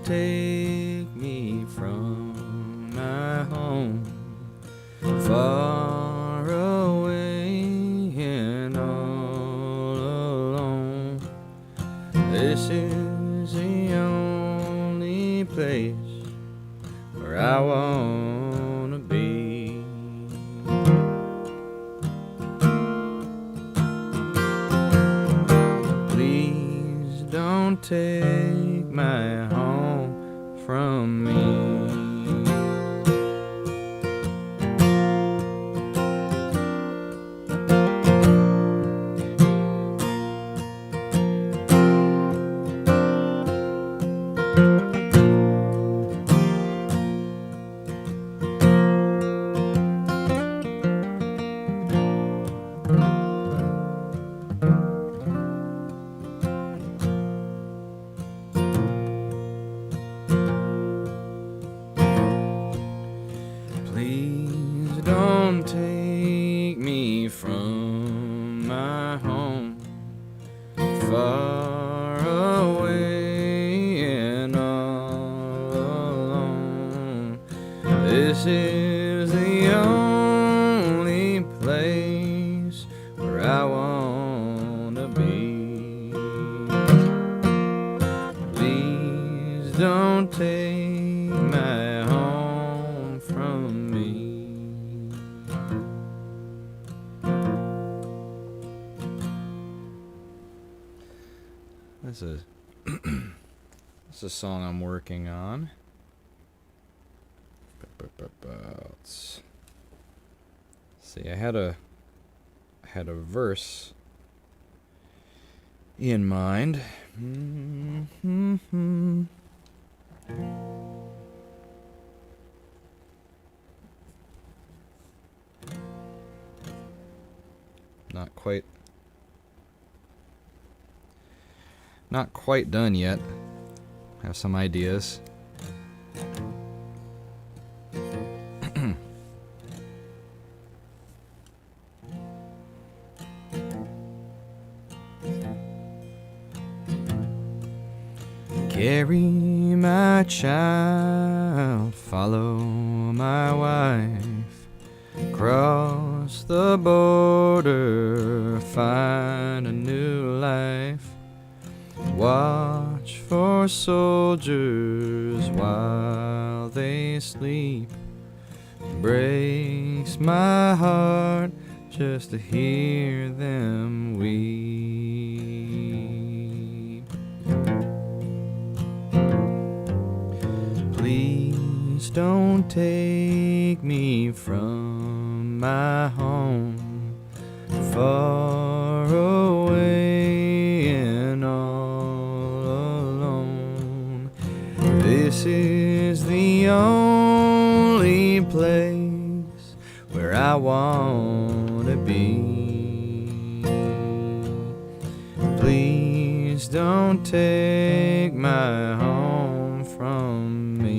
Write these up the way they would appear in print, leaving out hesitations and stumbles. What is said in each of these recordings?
don't take me from my home, far away and all alone. This is the only place where I wanna be. Please don't take my home from me. Please don't take me from my home, far away and all alone. This is the only place where I wanna be. Please don't take my home from me. This is this is a song I'm working on. Let's see, I had a verse in mind. Not quite done yet. Have some ideas. Carry my child, follow my wife, cross the border, find a new life. Watch for soldiers while they sleep. Breaks my heart just to hear them weep. Please don't take me from my home, far away and all alone. This is the only place where I wanna be. Please don't take my home from me.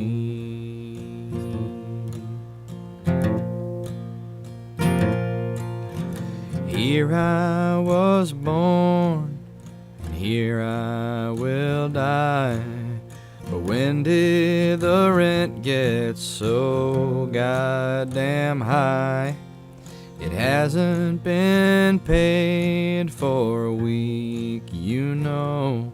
Here I was born, and here I will die. But when did the rent get so goddamn high? It hasn't been paid for a week, you know.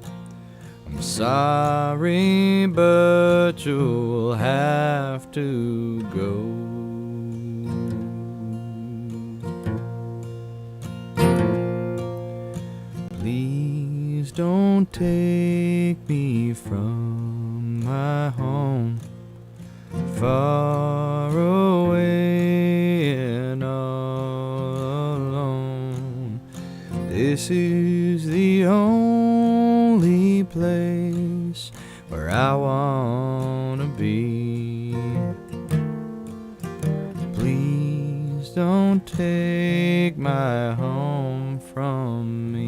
I'm sorry, but you'll have to go. Please don't take me from my home, far away and all alone. This is the only place where I wanna be. Please don't take my home from me.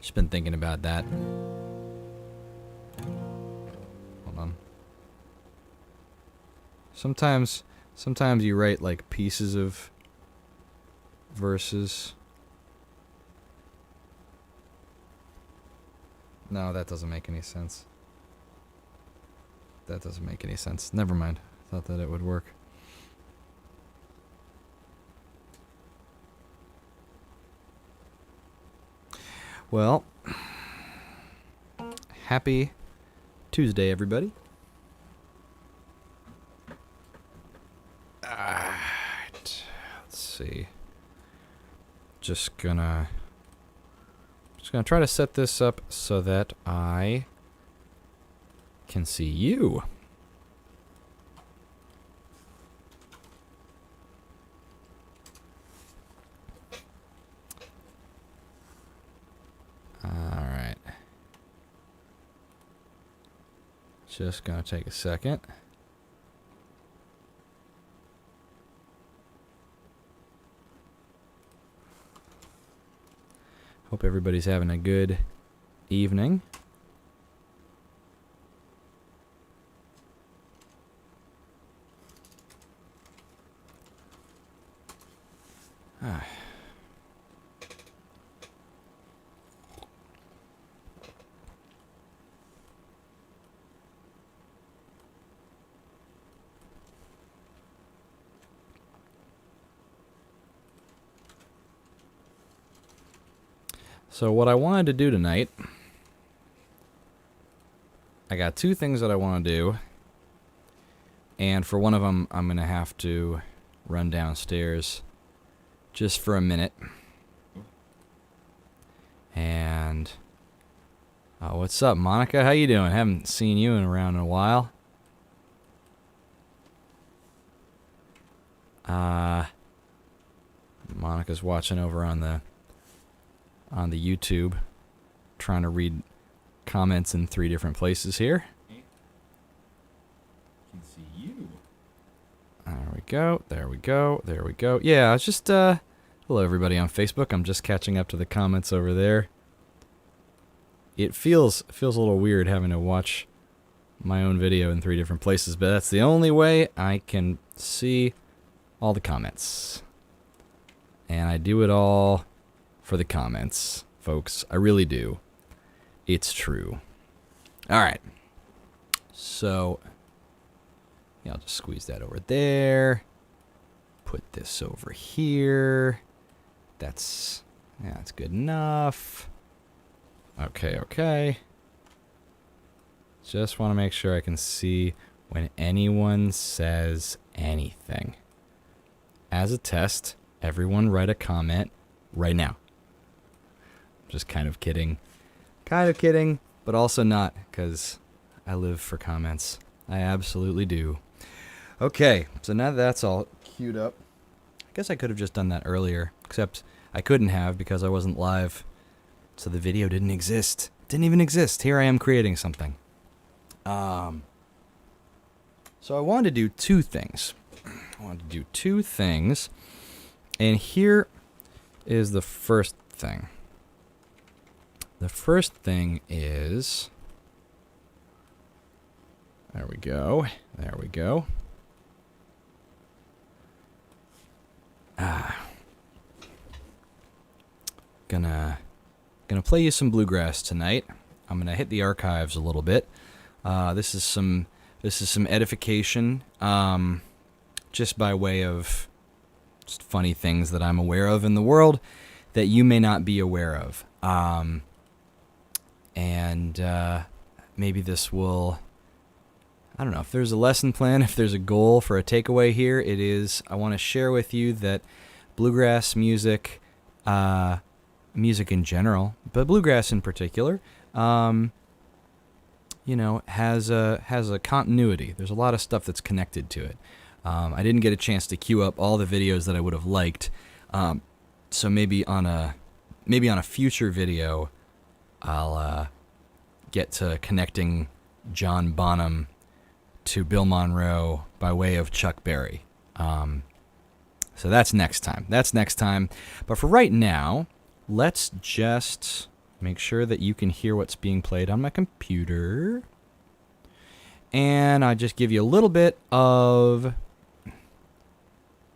Just been thinking about that. Sometimes you write like pieces of verses. No, that doesn't make any sense. That doesn't make any sense. Never mind. Thought that it would work. Well, happy Tuesday, everybody. Alright, let's see. Just gonna try to set this up so that I can see you. Alright. Just gonna take a second. Hope everybody's having a good evening. So what I wanted to do tonight, I got two things that I want to do, and for one of them, I'm going to have to run downstairs just for a minute. And, what's up, Monica? How you doing? Haven't seen you around in a while. Monica's watching over on the YouTube, trying to read comments in 3 different places here. Can see you. There we go. There we go. There we go. Yeah, it's just hello everybody on Facebook. I'm just catching up to the comments over there. It feels a little weird having to watch my own video in 3 different places, but that's the only way I can see all the comments. And I do it all for the comments, folks. I really do. It's true. All right. So, yeah, I'll just squeeze that over there. Put this over here. That's good enough. Okay. Just want to make sure I can see when anyone says anything. As a test, everyone write a comment right now. Just kind of kidding, but also not, because I live for comments. I absolutely do. Okay, so now that's all queued up. I guess I could have just done that earlier, except I couldn't have because I wasn't live, so the video didn't exist. It didn't even exist. Here I am creating something. So I wanted to do 2 things. And here is the first thing. The first thing is, there we go. Gonna play you some bluegrass tonight. I'm gonna hit the archives a little bit. This is some edification, just by way of just funny things that I'm aware of in the world that you may not be aware of. And maybe this will, I don't know, if there's a lesson plan, if there's a goal for a takeaway here, it is I want to share with you that bluegrass music, music in general, but bluegrass in particular, has a continuity. There's a lot of stuff that's connected to it. I didn't get a chance to queue up all the videos that I would have liked, so maybe on a future video, I'll get to connecting John Bonham to Bill Monroe by way of Chuck Berry. So that's next time. But for right now, let's just make sure that you can hear what's being played on my computer. And I just give you a little bit of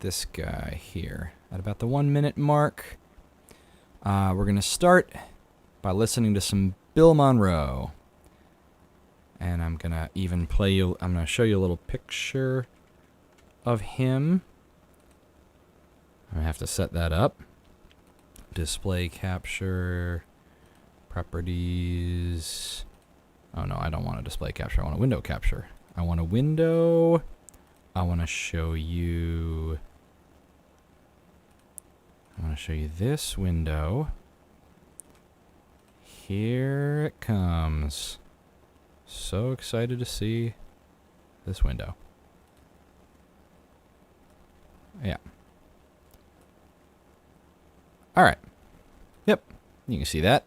this guy here at about the 1 minute mark. We're going to start by listening to some Bill Monroe. And I'm going to even play you, I'm going to show you a little picture of him. I have to set that up. Display capture, properties. Oh no, I don't want a display capture. I want a window capture. I want a window. I want to show you this window. Here it comes. So excited to see this window. Yeah. All right. Yep. You can see that.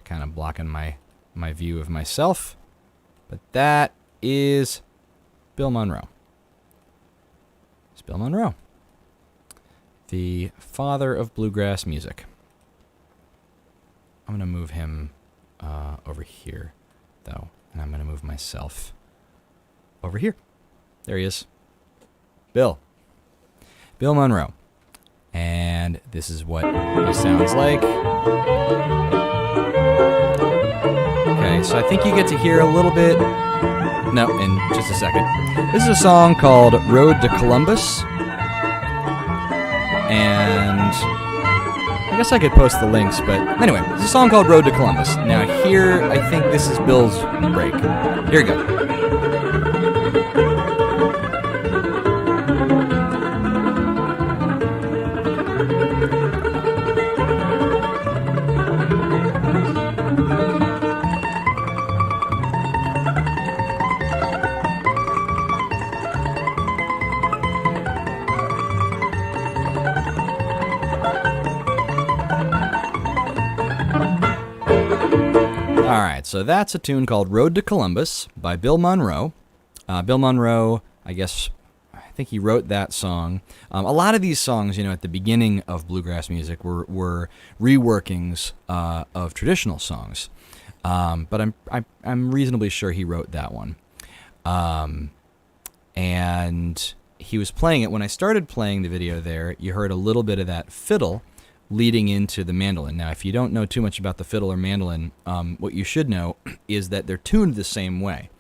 Kind of blocking my view of myself. But that is Bill Monroe. It's Bill Monroe, the father of bluegrass music. I'm going to move him over here, though. And I'm going to move myself over here. There he is. Bill Monroe. And this is what he sounds like. Okay, so I think you get to hear a little bit. No, in just a second. This is a song called Road to Columbus. And I guess I could post the links, but anyway, it's a song called Road to Columbus. Now here, I think this is Bill's break. Here we go. Alright, so that's a tune called Road to Columbus by Bill Monroe. Bill Monroe, I think he wrote that song. A lot of these songs, at the beginning of bluegrass music were reworkings of traditional songs. But I'm reasonably sure he wrote that one. And he was playing it. When I started playing the video there, you heard a little bit of that fiddle leading into the mandolin. Now, if you don't know too much about the fiddle or mandolin, what you should know is that they're tuned the same way.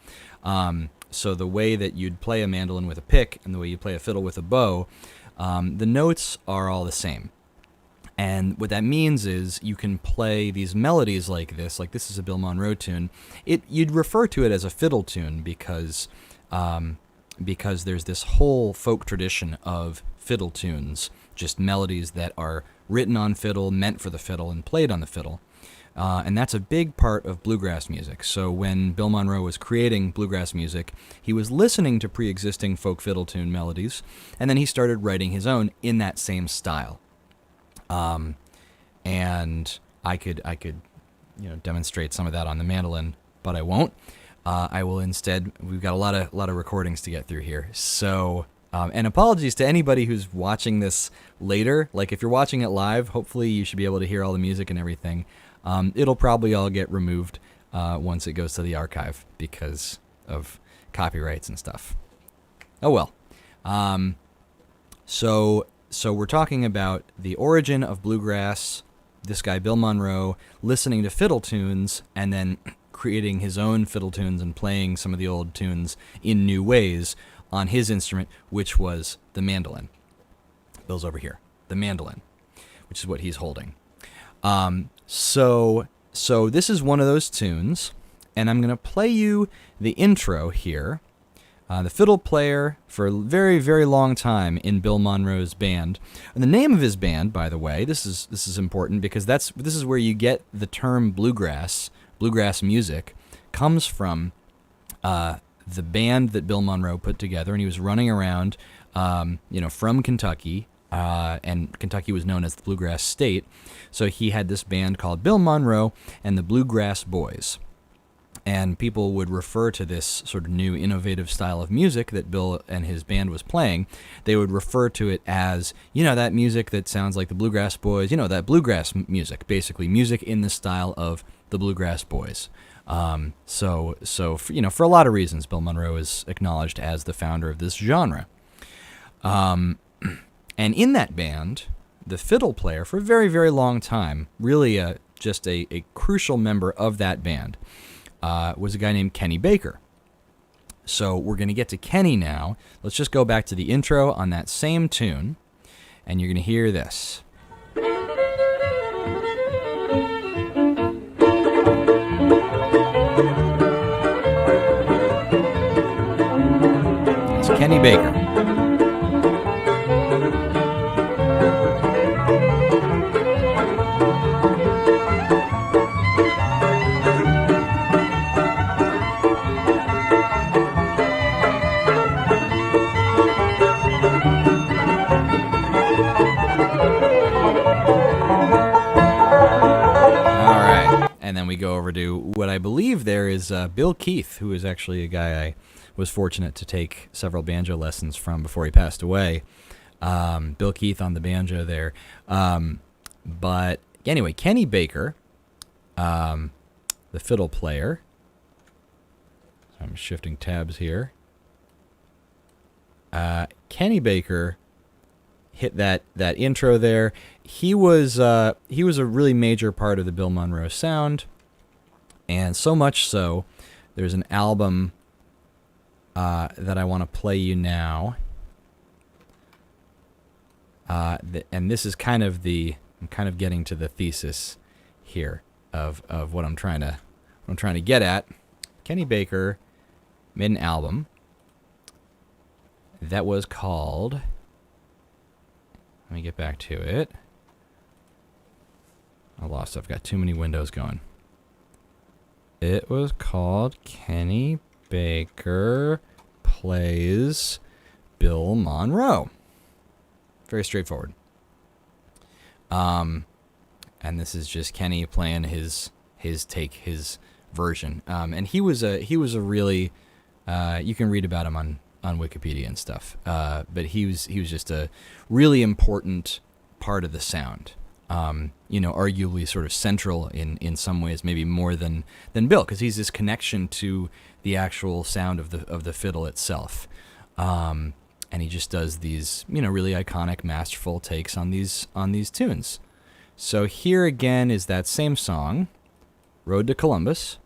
So the way that you'd play a mandolin with a pick and the way you play a fiddle with a bow, the notes are all the same. And what that means is you can play these melodies like this is a Bill Monroe tune. You'd refer to it as a fiddle tune because there's this whole folk tradition of fiddle tunes, just melodies that are written on fiddle, meant for the fiddle, and played on the fiddle. And that's a big part of bluegrass music. So when Bill Monroe was creating bluegrass music, he was listening to pre-existing folk fiddle tune melodies, and then he started writing his own in that same style. And I could demonstrate some of that on the mandolin, but I won't. I will instead. We've got a lot of recordings to get through here. So, and apologies to anybody who's watching this later. Like if you're watching it live, hopefully you should be able to hear all the music and everything. It'll probably all get removed once it goes to the archive because of copyrights and stuff. Oh well. So we're talking about the origin of bluegrass. This guy Bill Monroe listening to fiddle tunes and then creating his own fiddle tunes and playing some of the old tunes in new ways on his instrument, which was the mandolin. Bill's over here, the mandolin, which is what he's holding. So this is one of those tunes, and I'm going to play you the intro here. The fiddle player for a very, very long time in Bill Monroe's band. And the name of his band, by the way, this is important because this is where you get the term bluegrass music, comes from the band that Bill Monroe put together, and he was running around, from Kentucky, and Kentucky was known as the Bluegrass State. So he had this band called Bill Monroe and the Bluegrass Boys. And people would refer to this sort of new innovative style of music that Bill and his band was playing. They would refer to it as, that music that sounds like the Bluegrass Boys, that bluegrass music, basically music in the style of the Bluegrass Boys. For a lot of reasons, Bill Monroe is acknowledged as the founder of this genre. And in that band, the fiddle player for a very, very long time, really just a crucial member of that band, was a guy named Kenny Baker. So we're going to get to Kenny now. Let's just go back to the intro on that same tune, and you're going to hear this. It's Kenny Baker. And then we go over to what I believe there is Bill Keith, who is actually a guy I was fortunate to take several banjo lessons from before he passed away. Bill Keith on the banjo there. But anyway, Kenny Baker, the fiddle player. So I'm shifting tabs here. Kenny Baker hit that intro there. He was a really major part of the Bill Monroe sound, and so much so, there's an album that I want to play you now, and this is I'm kind of getting to the thesis here of what I'm trying to get at. Kenny Baker made an album that was called. Let me get back to it. I've got too many windows going. It was called Kenny Baker Plays Bill Monroe. Very straightforward. And this is just Kenny playing his version. And he was a really you can read about him on Wikipedia and stuff. But he was just a really important part of the sound. Arguably sort of central in some ways, maybe more than Bill, because he's this connection to the actual sound of the fiddle itself. And he just does these, really iconic, masterful takes on these tunes. So here again is that same song, Road to Columbus.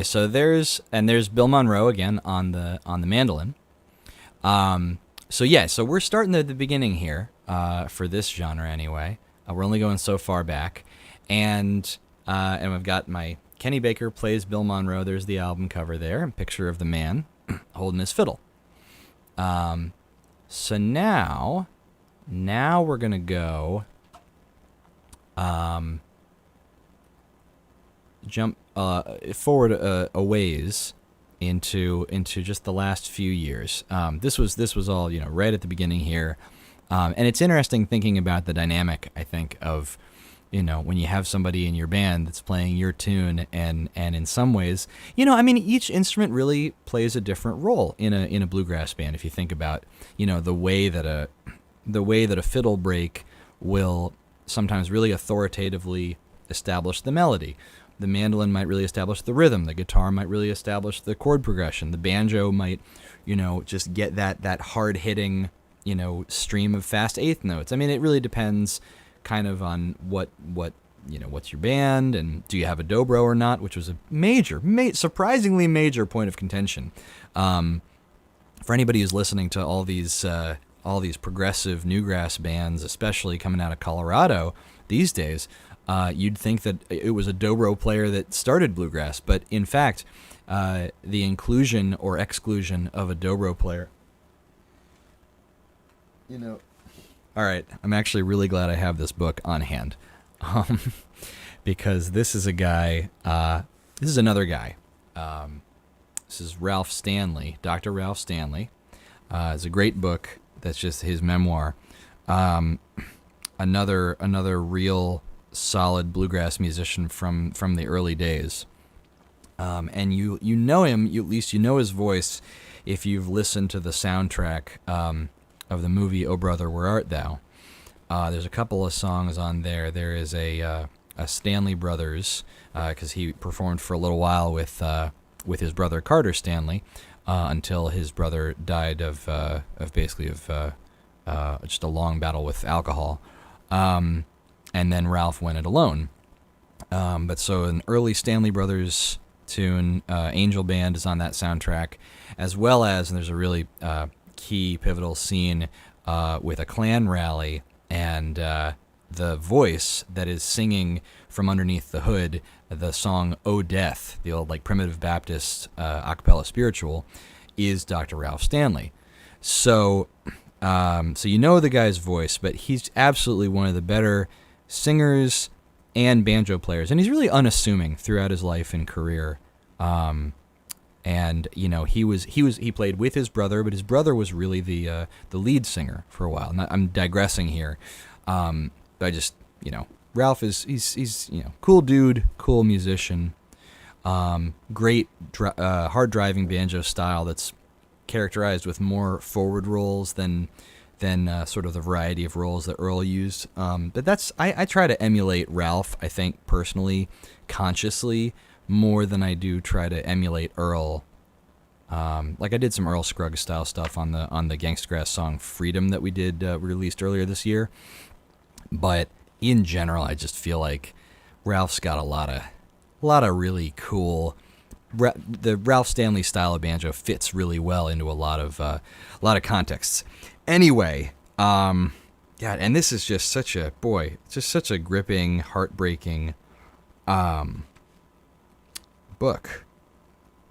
So there's Bill Monroe again on the mandolin. So we're starting at the beginning here for this genre anyway. We're only going so far back, and we've got my Kenny Baker Plays Bill Monroe. There's the album cover there, a picture of the man holding his fiddle. So now we're gonna go jump forward a ways into just the last few years. This was all right at the beginning here, and it's interesting thinking about the dynamic, I think, of when you have somebody in your band that's playing your tune, and in some ways, each instrument really plays a different role in a bluegrass band. If you think about the way that a fiddle break will sometimes really authoritatively establish the melody. The mandolin might really establish the rhythm. The guitar might really establish the chord progression. The banjo might, just get that hard-hitting, stream of fast eighth notes. I mean, it really depends kind of on what's your band, and do you have a dobro or not, which was a surprisingly major point of contention. For anybody who's listening to all these progressive newgrass bands, especially coming out of Colorado these days, you'd think that it was a dobro player that started bluegrass, but in fact, the inclusion or exclusion of a dobro player. All right, I'm actually really glad I have this book on hand, because this is a guy. This is another guy. This is Ralph Stanley, Dr. Ralph Stanley. It's a great book. That's just his memoir. Another real solid bluegrass musician from the early days. And you know him, at least you know his voice, if you've listened to the soundtrack of the movie Oh Brother, Where Art Thou? There's a couple of songs on there. There is a Stanley Brothers, because he performed for a little while with his brother Carter Stanley, until his brother died of just a long battle with alcohol, and then Ralph went it alone. But so an early Stanley Brothers tune, Angel Band, is on that soundtrack, as well as, and there's a really key pivotal scene with a Klan rally, and the voice that is singing from underneath the hood the song "Oh Death," the old primitive Baptist a cappella spiritual, is Dr. Ralph Stanley. So you know the guy's voice, but he's absolutely one of the better singers and banjo players, and he's really unassuming throughout his life and career. And he played with his brother, but his brother was really the lead singer for a while. I'm digressing here. I just, Ralph he's cool dude, cool musician, great hard driving banjo style that's characterized with more forward rolls than sort of the variety of rolls that Earl used. But I try to emulate Ralph, I think, personally, consciously, more than I do try to emulate Earl. I did some Earl Scruggs style stuff on the Gangstagrass song "Freedom" that we did released earlier this year. But in general, I just feel like Ralph's got a lot of really cool. The Ralph Stanley style of banjo fits really well into a lot of contexts. Anyway, and this is just such a gripping, heartbreaking book.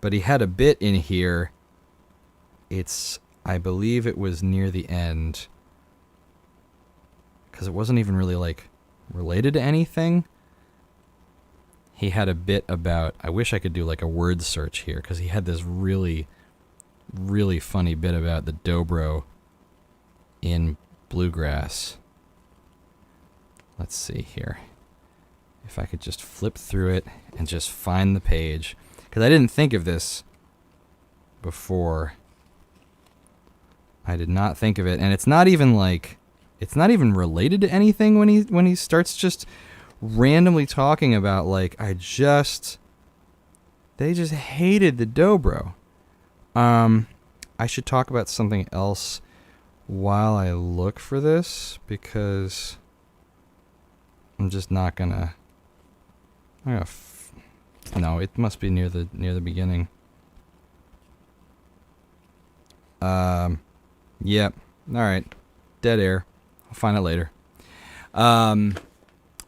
But he had a bit in here. I believe it was near the end, because it wasn't even really related to anything. He had a bit about, I wish I could do a word search here, because he had this really, really funny bit about the dobro in bluegrass. Let's see here. If I could just flip through it and just find the page, because I didn't think of this before. I did not think of it, and it's not even related to anything when he starts just randomly talking about they just hated the dobro. I should talk about something else while I look for this, because I'm just not gonna. No, it must be near the beginning. Yep. All right. Dead air. I'll find it later. What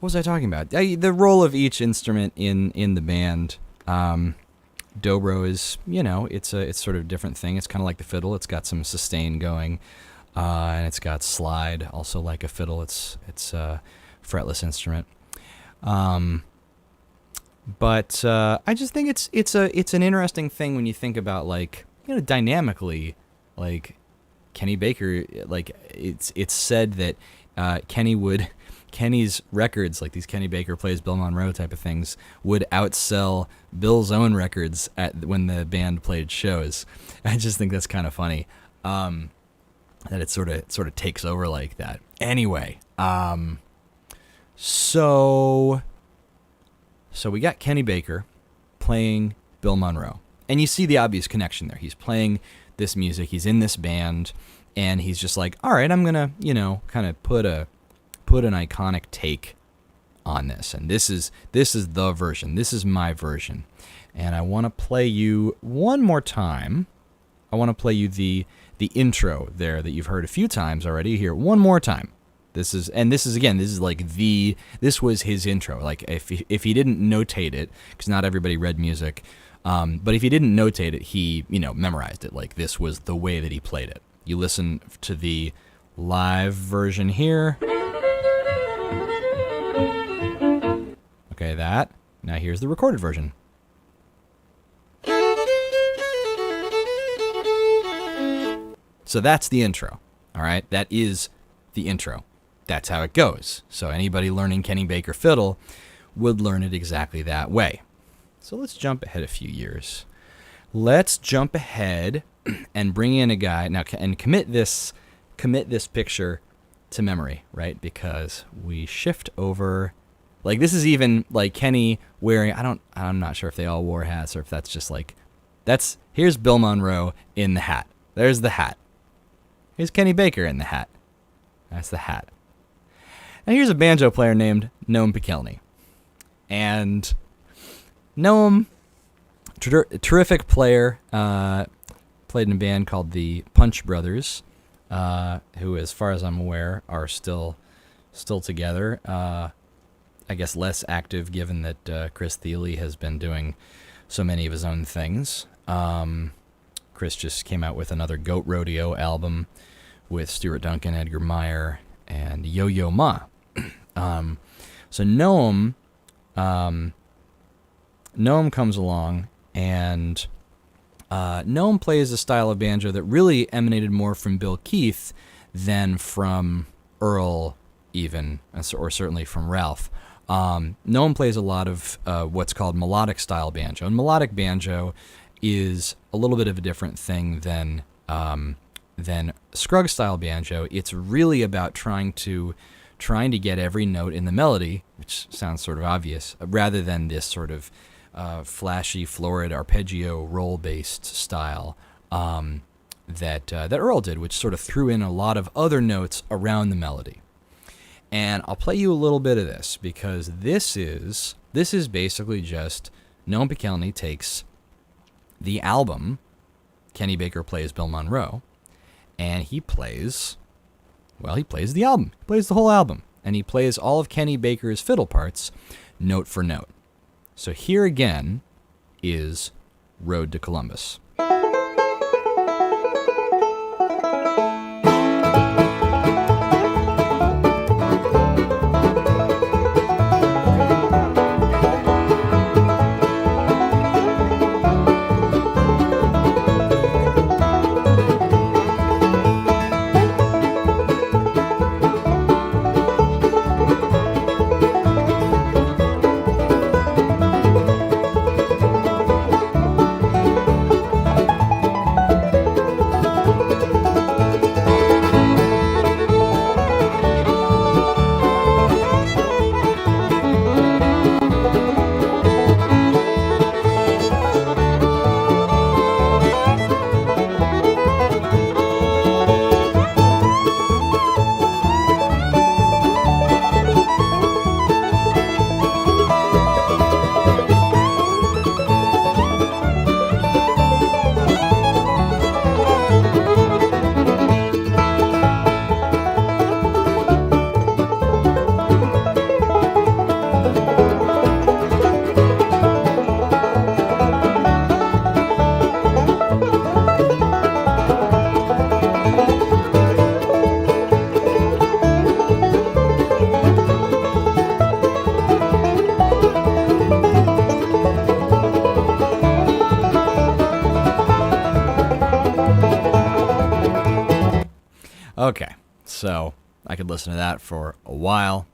was I talking about? The role of each instrument in the band. Dobro is, it's sort of a different thing. It's kind of like the fiddle. It's got some sustain going, and it's got slide, also like a fiddle. It's a fretless instrument. But I just think it's an interesting thing when you think about dynamically, Kenny Baker, it's said that Kenny's records, these Kenny Baker plays Bill Monroe type of things, would outsell Bill's own records when the band played shows. I just think that's kind of funny, that it sort of takes over like that. Anyway, so we got Kenny Baker playing Bill Monroe, and you see the obvious connection there. He's playing this music. He's in this band. and he's just like, all right, I'm gonna, kind of put an iconic take on this, and this is the version. This is my version, and I want to play you one more time. I want to play you the intro there that you've heard a few times already. Here, one more time. This was his intro. Like if he didn't notate it, because not everybody read music, but if he didn't notate it, he memorized it. Like this was the way that he played it. You listen to the live version here. Okay, that. Now here's the recorded version. So that's the intro. All right, that is the intro. That's how it goes. So anybody learning Kenny Baker fiddle would learn it exactly that way. So let's jump ahead a few years. Let's jump ahead and bring in a guy now and commit this picture to memory, right? Because we shift over. Like this is even like Kenny wearing. I'm not sure if they all wore hats or if that's just like here's Bill Monroe in the hat. There's the hat. Here's Kenny Baker in the hat. That's the hat. Now here's a banjo player named Noam Pikelny. And Noam, terrific player, played in a band called the Punch Brothers, who, as far as I'm aware, are still together. I guess less active given that Chris Thile has been doing so many of his own things. Chris just came out with another Goat Rodeo album with Stuart Duncan, Edgar Meyer, and Yo-Yo Ma. So Noam comes along, and Noam plays a style of banjo that really emanated more from Bill Keith than from Earl, even, or certainly from Ralph. Noam plays a lot of what's called melodic style banjo, and melodic banjo is a little bit of a different thing than Scruggs style banjo. It's really about trying to get every note in the melody, which sounds sort of obvious, rather than this sort of flashy, florid, arpeggio roll-based style that Earl did, which sort of threw in a lot of other notes around the melody. And I'll play you a little bit of this, because this is basically just Noam Pikelny takes the album Kenny Baker Plays Bill Monroe, and he plays the album. He plays the whole album, and he plays all of Kenny Baker's fiddle parts note for note. So here again is Road to Columbus. Okay, so I could listen to that for a while.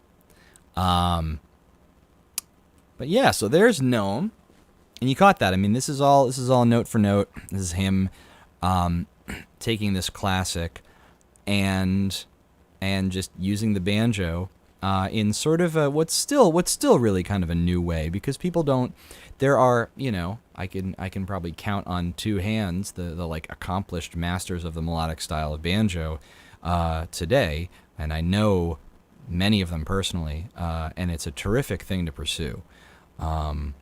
But yeah, so there's Noam, and you caught that. I mean, this is all note for note. This is him taking this classic and just using the banjo in sort of what's still really kind of a new way, because people don't. There are, I can probably count on two hands the like accomplished masters of the melodic style of banjo today, and I know many of them personally, and it's a terrific thing to pursue. I've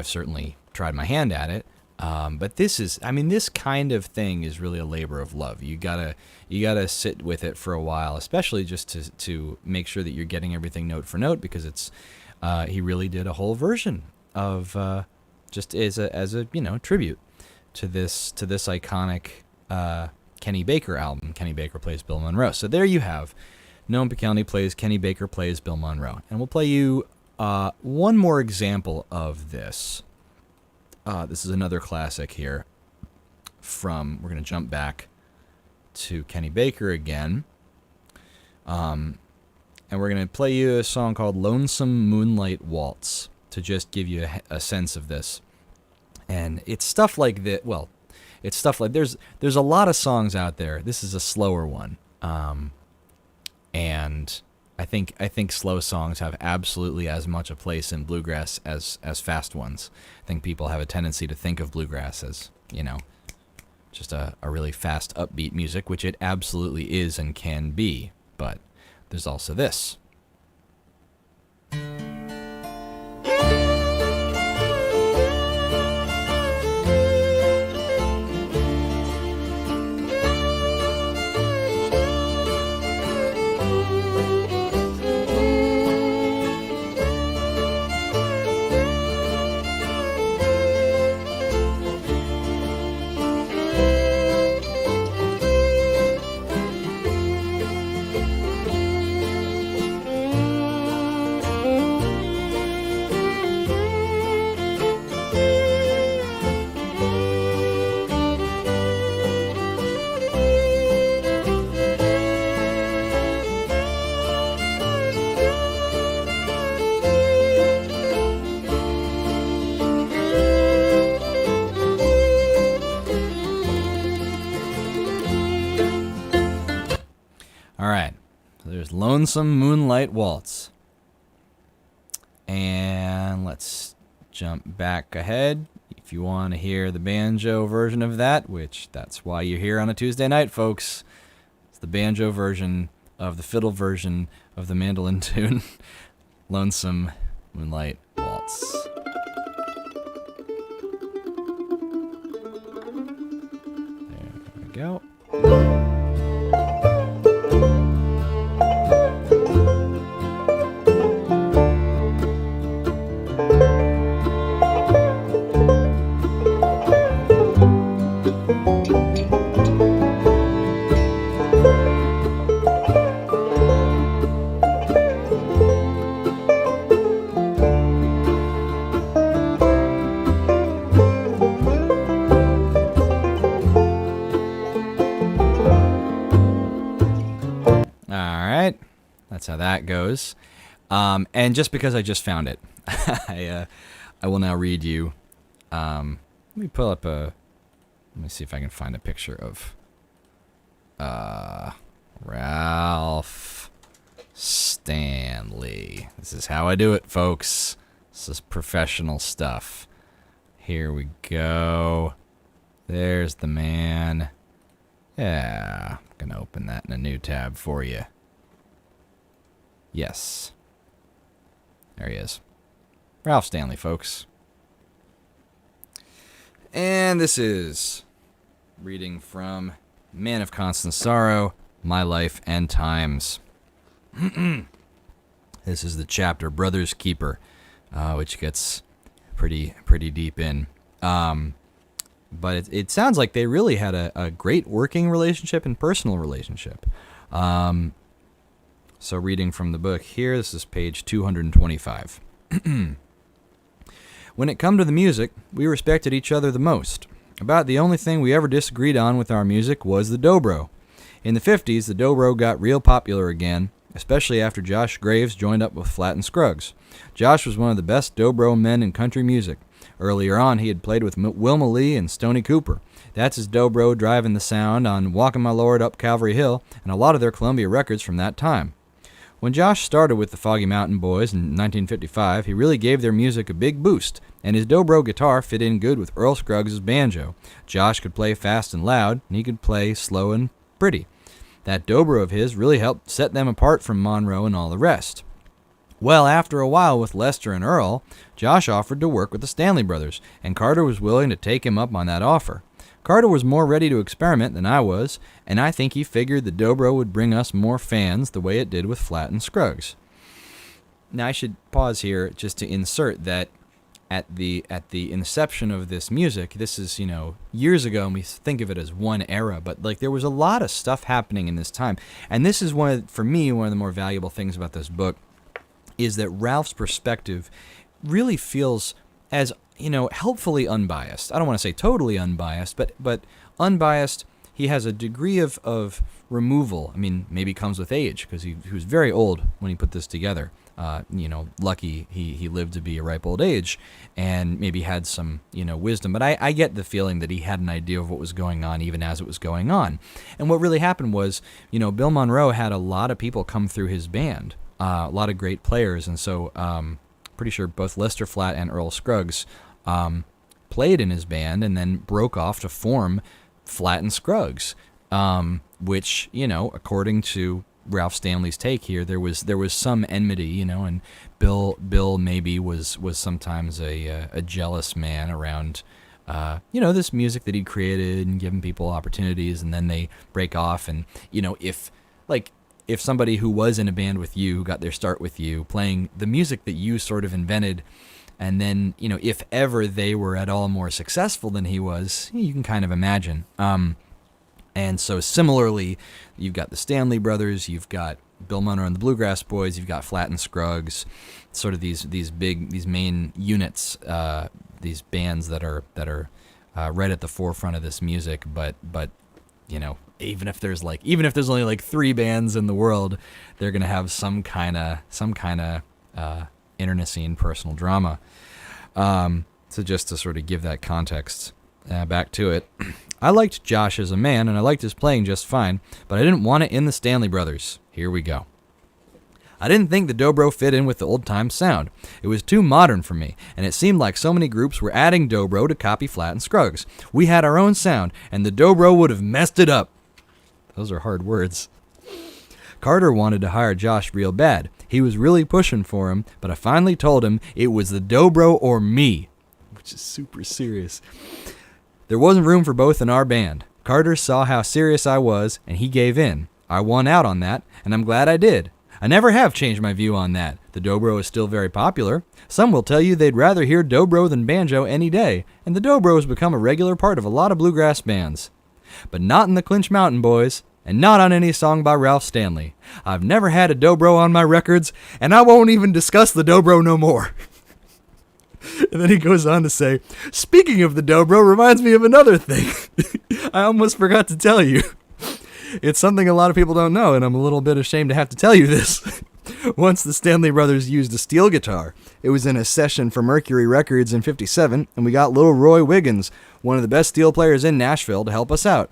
certainly tried my hand at it, but this kind of thing is really a labor of love. You gotta sit with it for a while, especially just to make sure that you're getting everything note for note, because it's he really did a whole version of just as a tribute to this iconic Kenny Baker album. Kenny Baker plays Bill Monroe. So there you have Noam Pikelny plays Kenny Baker plays Bill Monroe, and we'll play you one more example of this. This is another classic here. We're going to jump back to Kenny Baker again. And we're going to play you a song called Lonesome Moonlight Waltz to just give you a sense of this. And it's stuff like that. Well, it's stuff like there's a lot of songs out there. This is a slower one. And I think slow songs have absolutely as much a place in bluegrass as fast ones. I think people have a tendency to think of bluegrass as, just a really fast, upbeat music, which it absolutely is and can be. But there's also this. Lonesome Moonlight Waltz. And let's jump back ahead. If you want to hear the banjo version of that, which that's why you're here on a Tuesday night, folks. It's the banjo version of the fiddle version of the mandolin tune, Lonesome Moonlight Waltz. There we go. That's how that goes. And just because I just found it, I will now read you. Let me pull up let me see if I can find a picture of Ralph Stanley. This is how I do it, folks. This is professional stuff. Here we go. There's the man. Yeah, I'm going to open that in a new tab for you. Yes. There he is. Ralph Stanley, folks. And this is reading from Man of Constant Sorrow, My Life and Times. This is the chapter Brother's Keeper, which gets pretty deep in. But it sounds like they really had a great working relationship and personal relationship. So reading from the book here, this is page 225. When it come to the music, we respected each other the most. About the only thing we ever disagreed on with our music was the dobro. In the 50s, the dobro got real popular again, especially after Josh Graves joined up with Flatt and Scruggs. Josh was one of the best dobro men in country music. Earlier on, he had played with Wilma Lee and Stoney Cooper. That's his dobro driving the sound on Walkin' My Lord Up Calvary Hill and a lot of their Columbia records from that time. When Josh started with the Foggy Mountain Boys in 1955, he really gave their music a big boost, and his dobro guitar fit in good with Earl Scruggs' banjo. Josh could play fast and loud, and he could play slow and pretty. That dobro of his really helped set them apart from Monroe and all the rest. Well, after a while with Lester and Earl, Josh offered to work with the Stanley Brothers, and Carter was willing to take him up on that offer. Carter was more ready to experiment than I was, and I think he figured the dobro would bring us more fans the way it did with Flatt and Scruggs. Now I should pause here just to insert that at the inception of this music, this is, years ago, and we think of it as one era, but like there was a lot of stuff happening in this time. And this is for me, one of the more valuable things about this book is that Ralph's perspective really feels as helpfully unbiased. I don't want to say totally unbiased, but unbiased. He has a degree of removal. I mean, maybe comes with age, because he was very old when he put this together. Lucky he lived to be a ripe old age, and maybe had some, wisdom. But I get the feeling that he had an idea of what was going on even as it was going on. And what really happened was, Bill Monroe had a lot of people come through his band, a lot of great players, and so pretty sure both Lester Flatt and Earl Scruggs played in his band and then broke off to form Flatt and Scruggs, which, according to Ralph Stanley's take here, there was some enmity, and Bill maybe was sometimes a jealous man around, this music that he'd created and giving people opportunities, and then they break off, and, if somebody who was in a band with you, who got their start with you, playing the music that you sort of invented, and then, if ever they were at all more successful than he was, you can kind of imagine. And so similarly, you've got the Stanley Brothers, you've got Bill Monroe and the Bluegrass Boys, you've got Flatt and Scruggs, sort of these main units, these bands that are right at the forefront of this music. But even if there's only like 3 bands in the world, they're gonna have some kind of internecine personal drama. So just to sort of give that context, back to it. I liked Josh as a man, and I liked his playing just fine, but I didn't want it in the Stanley Brothers. Here we go. I didn't think the dobro fit in with the old-time sound. It was too modern for me, and it seemed like so many groups were adding dobro to copy Flatt and Scruggs. We had our own sound, and the dobro would have messed it up. Those are hard words. Carter wanted to hire Josh real bad. He was really pushing for him, but I finally told him it was the dobro or me, which is super serious. There wasn't room for both in our band. Carter saw how serious I was, and he gave in. I won out on that, and I'm glad I did. I never have changed my view on that. The dobro is still very popular. Some will tell you they'd rather hear dobro than banjo any day, and the dobro has become a regular part of a lot of bluegrass bands. But not in the Clinch Mountain Boys, and not on any song by Ralph Stanley. I've never had a dobro on my records, and I won't even discuss the dobro no more. And then he goes on to say, speaking of the dobro reminds me of another thing. I almost forgot to tell you. It's something a lot of people don't know, and I'm a little bit ashamed to have to tell you this. Once the Stanley Brothers used a steel guitar. It was in a session for Mercury Records in '57, and we got little Roy Wiggins, one of the best steel players in Nashville, to help us out.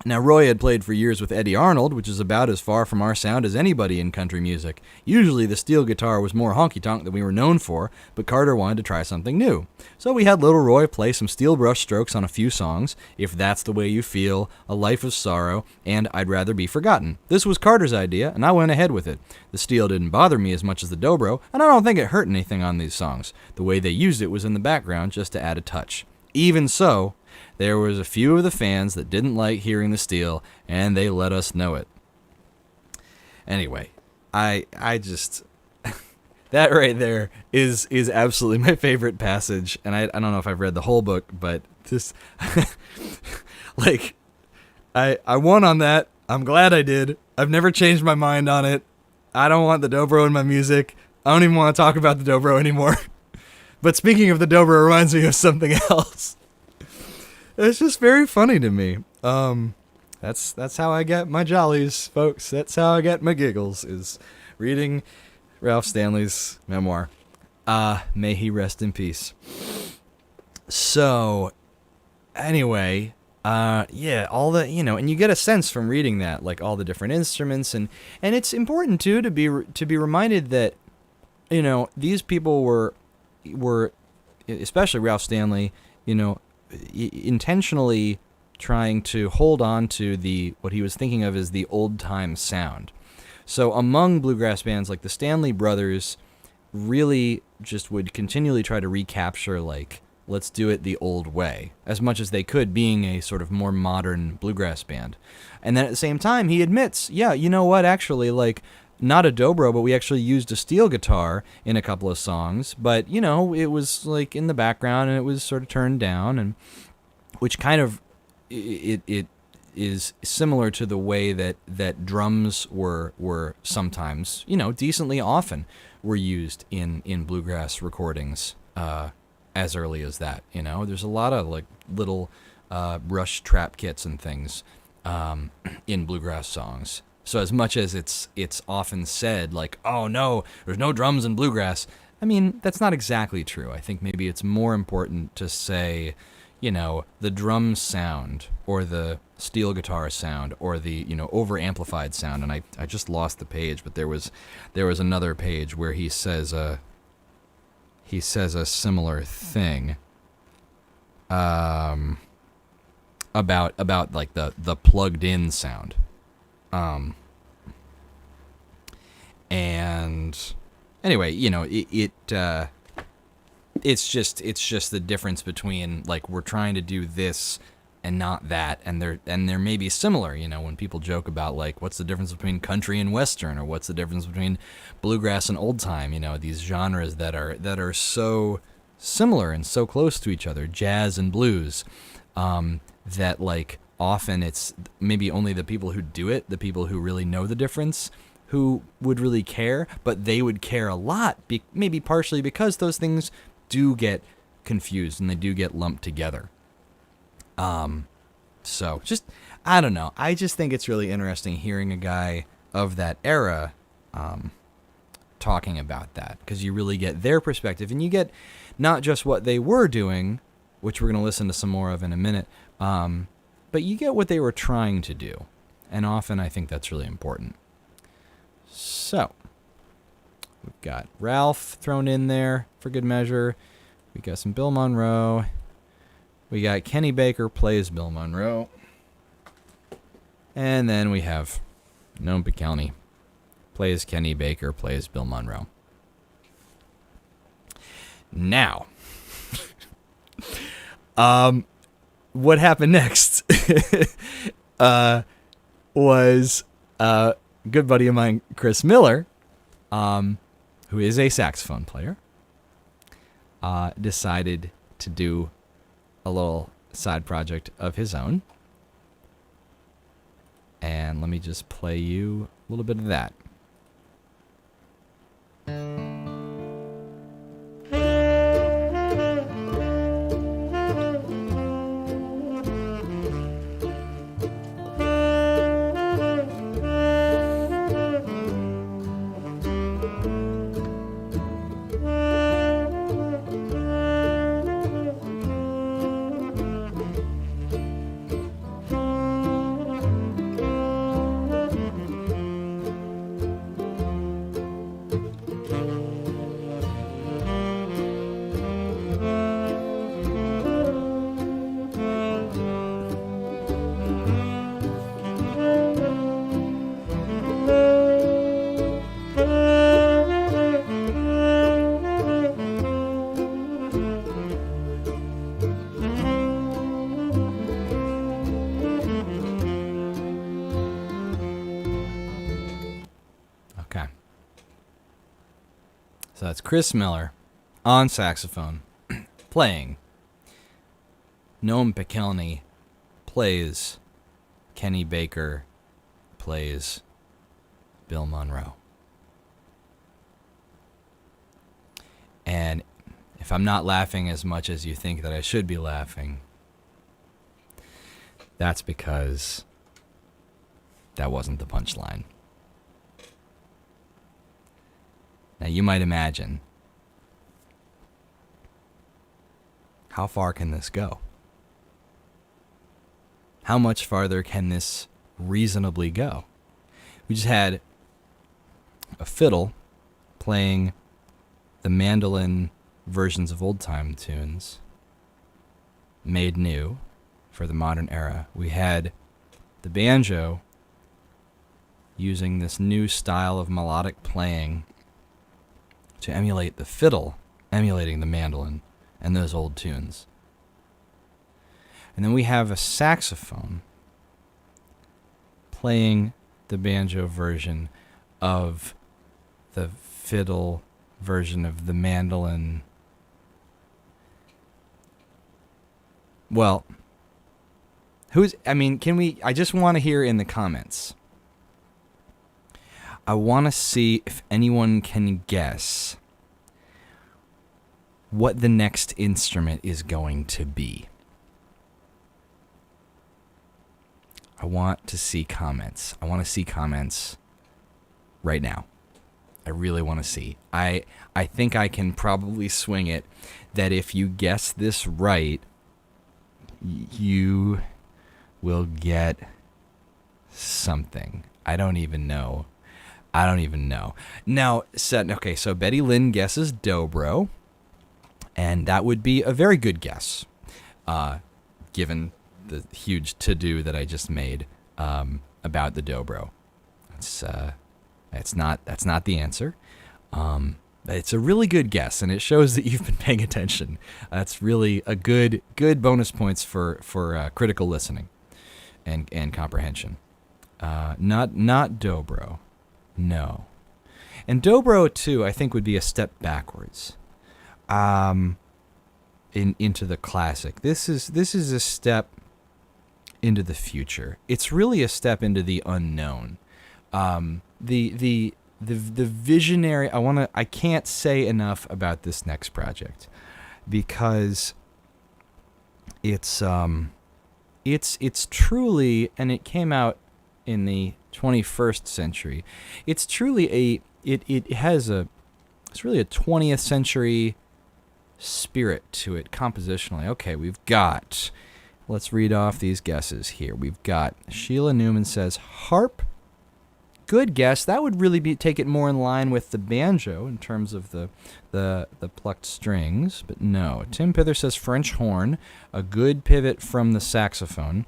Now, Roy had played for years with Eddie Arnold, which is about as far from our sound as anybody in country music. Usually the steel guitar was more honky-tonk than we were known for, but Carter wanted to try something new. So we had little Roy play some steel brush strokes on a few songs, If That's the Way You Feel, A Life of Sorrow, and I'd Rather Be Forgotten. This was Carter's idea, and I went ahead with it. The steel didn't bother me as much as the dobro, and I don't think it hurt anything on these songs. The way they used it was in the background just to add a touch. Even so, there was a few of the fans that didn't like hearing the steel, and they let us know it. Anyway, I just that right there is absolutely my favorite passage, and I don't know if I've read the whole book, but this like I won on that. I'm glad I did. I've never changed my mind on it. I don't want the dobro in my music. I don't even want to talk about the dobro anymore. But speaking of the dobro, it reminds me of something else. It's just very funny to me. That's how I get my jollies, folks. That's how I get my giggles, is reading Ralph Stanley's memoir. May he rest in peace. So, anyway, Yeah, all the, and you get a sense from reading that, like all the different instruments, and it's important too to be reminded that, these people were, especially Ralph Stanley, intentionally trying to hold on to what he was thinking of as the old time sound. So among bluegrass bands, like the Stanley Brothers, really just would continually try to recapture, like, let's do it the old way, as much as they could, being a sort of more modern bluegrass band. And then at the same time, he admits, yeah, you know what, actually, like, not a dobro, but we actually used a steel guitar in a couple of songs, but, it was, like, in the background, and it was sort of turned down, and which kind of, it is similar to the way that drums were sometimes, decently often were used in bluegrass recordings, as early as that. There's a lot of like little brush trap kits and things in bluegrass songs. So as much as it's often said like, oh no, there's no drums in bluegrass, I mean, that's not exactly true. I think maybe it's more important to say, the drum sound or the steel guitar sound or the, over amplified sound. And I just lost the page, but there was another page where he says a similar thing about like the plugged in sound. And anyway, it's just the difference between, like, we're trying to do this and not that, and they're maybe similar. When people joke about, like, what's the difference between country and western, or what's the difference between bluegrass and old time, these genres that are so similar and so close to each other, jazz and blues, that, like, often it's maybe only the people who do it, the people who really know the difference, who would really care, but they would care a lot, maybe partially because those things do get confused and they do get lumped together. So just, I don't know. I just think it's really interesting hearing a guy of that era, talking about that, because you really get their perspective, and you get not just what they were doing, which we're going to listen to some more of in a minute, but you get what they were trying to do. And often I think that's really important. So we've got Ralph thrown in there for good measure. We got some Bill Monroe. We got Kenny Baker plays Bill Monroe. And then we have Noam Pikelny plays Kenny Baker plays Bill Monroe. Now, what happened next was a good buddy of mine, Chris Miller, who is a saxophone player, decided to do a little side project of his own. And let me just play you a little bit of that. So that's Chris Miller on saxophone playing. Noam Pikelny plays. Kenny Baker plays Bill Monroe. And if I'm not laughing as much as you think that I should be laughing, that's because that wasn't the punchline. Now you might imagine, how far can this go? How much farther can this reasonably go? We just had a fiddle playing the mandolin versions of old-time tunes made new for the modern era. We had the banjo using this new style of melodic playing to emulate the fiddle, emulating the mandolin and those old tunes. And then we have a saxophone playing the banjo version of the fiddle version of the mandolin. Well, I just want to hear in the comments. I want to see if anyone can guess what the next instrument is going to be. I want to see comments. I want to see comments right now. I really want to see. I think I can probably swing it that if you guess this right, you will get something. I don't even know. Now, so Betty Lynn guesses dobro, and that would be a very good guess, given the huge to-do that I just made about the dobro. That's not the answer. It's a really good guess, and it shows that you've been paying attention. That's really a good bonus points for critical listening and comprehension. Not dobro. No. And dobro, too, I think would be a step backwards into the classic. This is a step into the future. It's really a step into the unknown. The visionary, I can't say enough about this next project because it's truly, and it came out in the 21st century. It's truly it's really a 20th century spirit to it compositionally. Okay, let's read off these guesses here. We've got Sheila Newman says harp. Good guess. That would really take it more in line with the banjo in terms of the plucked strings, but no. Tim Pither says French horn, a good pivot from the saxophone,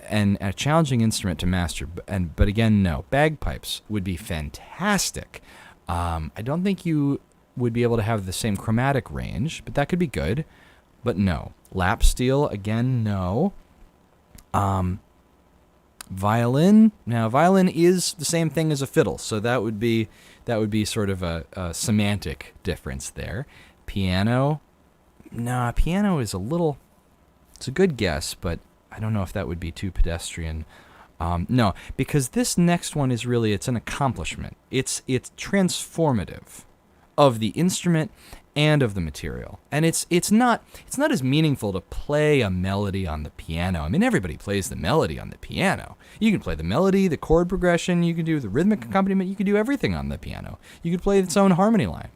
and a challenging instrument to master. But again, no. Bagpipes would be fantastic. I don't think you would be able to have the same chromatic range, but that could be good. But no. Lap steel, again, no. Violin. Now, violin is the same thing as a fiddle, so that would be sort of a semantic difference there. Piano. Nah, piano is it's a good guess, but I don't know if that would be too pedestrian. No, because this next one is really, it's an accomplishment. It's transformative of the instrument and of the material. And it's not as meaningful to play a melody on the piano. I mean, everybody plays the melody on the piano. You can play the melody, the chord progression, you can do the rhythmic accompaniment, you can do everything on the piano. You could play its own harmony line.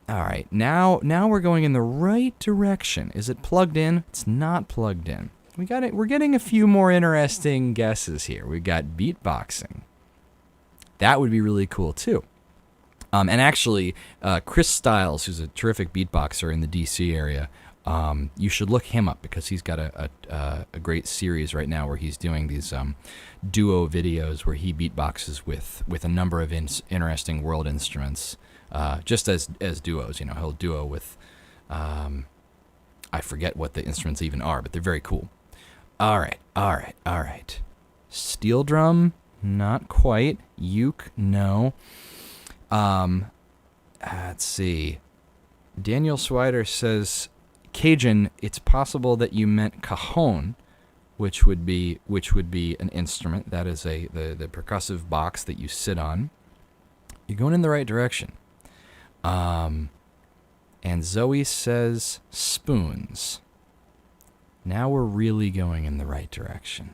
All right, now we're going in the right direction. Is it plugged in? It's not plugged in. We're getting a few more interesting guesses here. We've got beatboxing. That would be really cool too. And actually, Chris Stiles, who's a terrific beatboxer in the D.C. area, you should look him up because he's got a great series right now where he's doing these duo videos where he beatboxes with a number of interesting world instruments, just as duos. He'll duo with, I forget what the instruments even are, but they're very cool. All right. Steel drum, not quite. Uke, no. Let's see. Daniel Swider says, Cajun, it's possible that you meant cajon, which would be an instrument. That is the percussive box that you sit on. You're going in the right direction. And Zoe says spoons. Now we're really going in the right direction.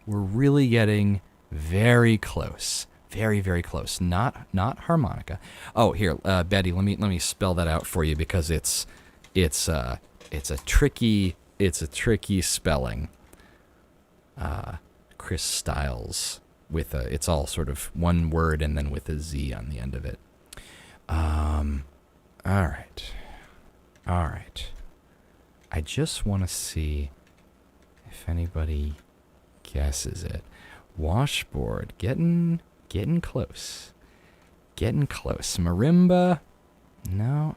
We're really getting very close. Very, very close. Not harmonica. Oh, here, Betty, let me spell that out for you because it's a tricky spelling. Chris Styles with it's all sort of one word and then with a Z on the end of it. All right. I just want to see if anybody guesses it. Washboard, getting close. Getting close. Marimba, no.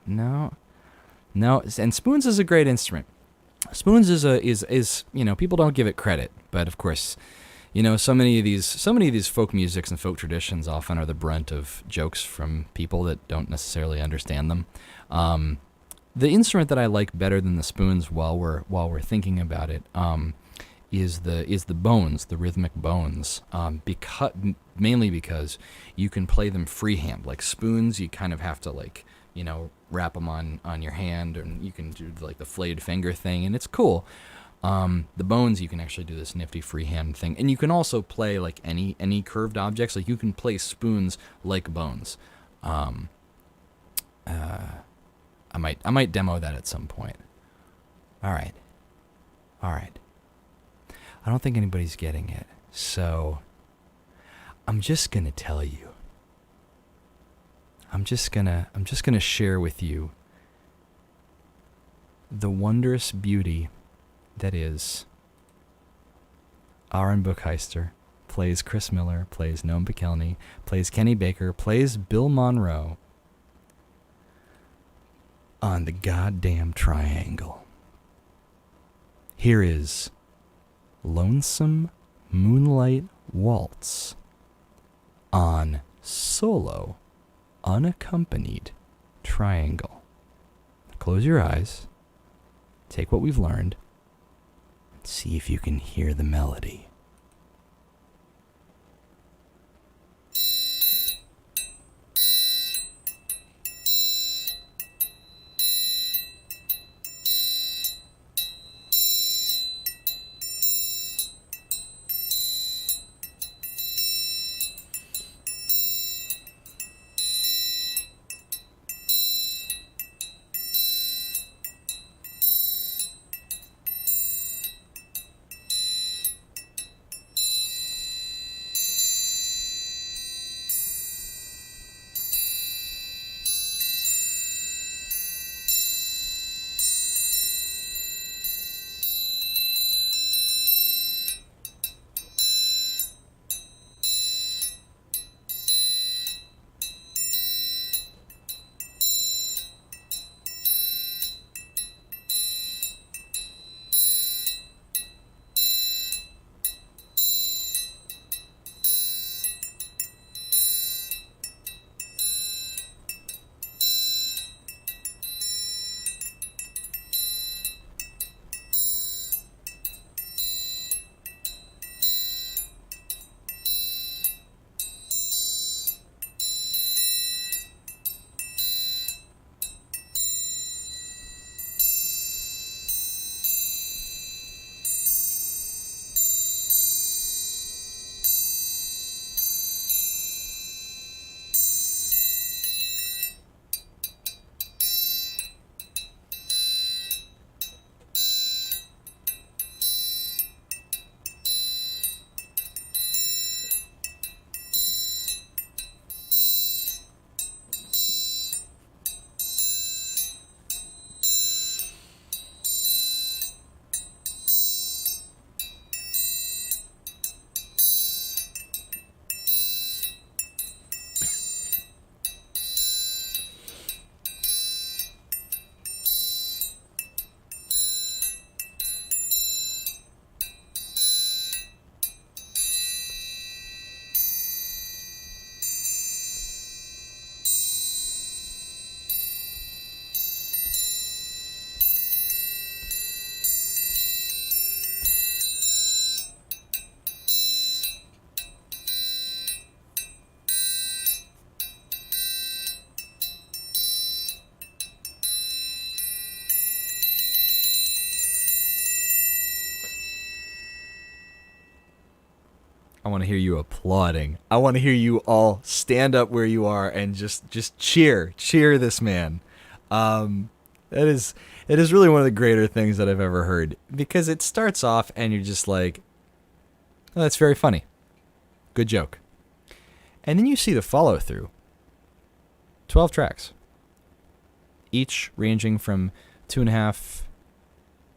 And spoons is a great instrument. Spoons is people don't give it credit, but of course, so many of these folk musics and folk traditions often are the brunt of jokes from people that don't necessarily understand them. The instrument that I like better than the spoons while we're thinking about it is the bones, the rhythmic bones, mainly because you can play them freehand. Like spoons, you kind of have to wrap them on your hand, and you can do like the flayed finger thing, and it's cool. The bones, you can actually do this nifty freehand thing, and you can also play like any curved objects. Like you can play spoons like bones. I might demo that at some point. All right. I don't think anybody's getting it, so I'm just gonna tell you. I'm just gonna share with you the wondrous beauty that is Aaron Buchheister plays Chris Miller, plays Noam Pikelny, plays Kenny Baker, plays Bill Monroe on the goddamn triangle. Here is Lonesome Moonlight Waltz on solo, unaccompanied triangle. Close your eyes, take what we've learned, and see if you can hear the melody. I want to hear you applauding. I want to hear you all stand up where you are and just cheer this man. It is really one of the greater things that I've ever heard, because it starts off and you're just like, Oh, that's very funny. Good joke. And then you see the follow through. 12 tracks. Each ranging from 2.5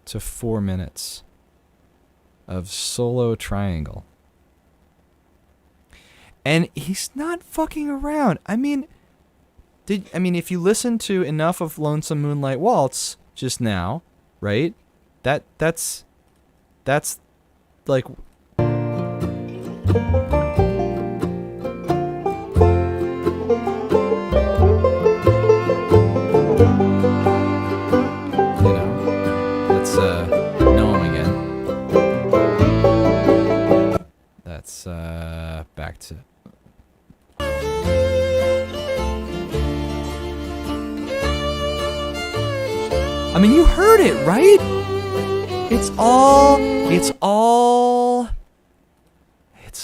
to 4 minutes of solo triangle. And he's not fucking around. I mean, if you listen to enough of Lonesome Moonlight Waltz just now, right? That's like let's know him again. That's back to I mean, you heard it, right? It's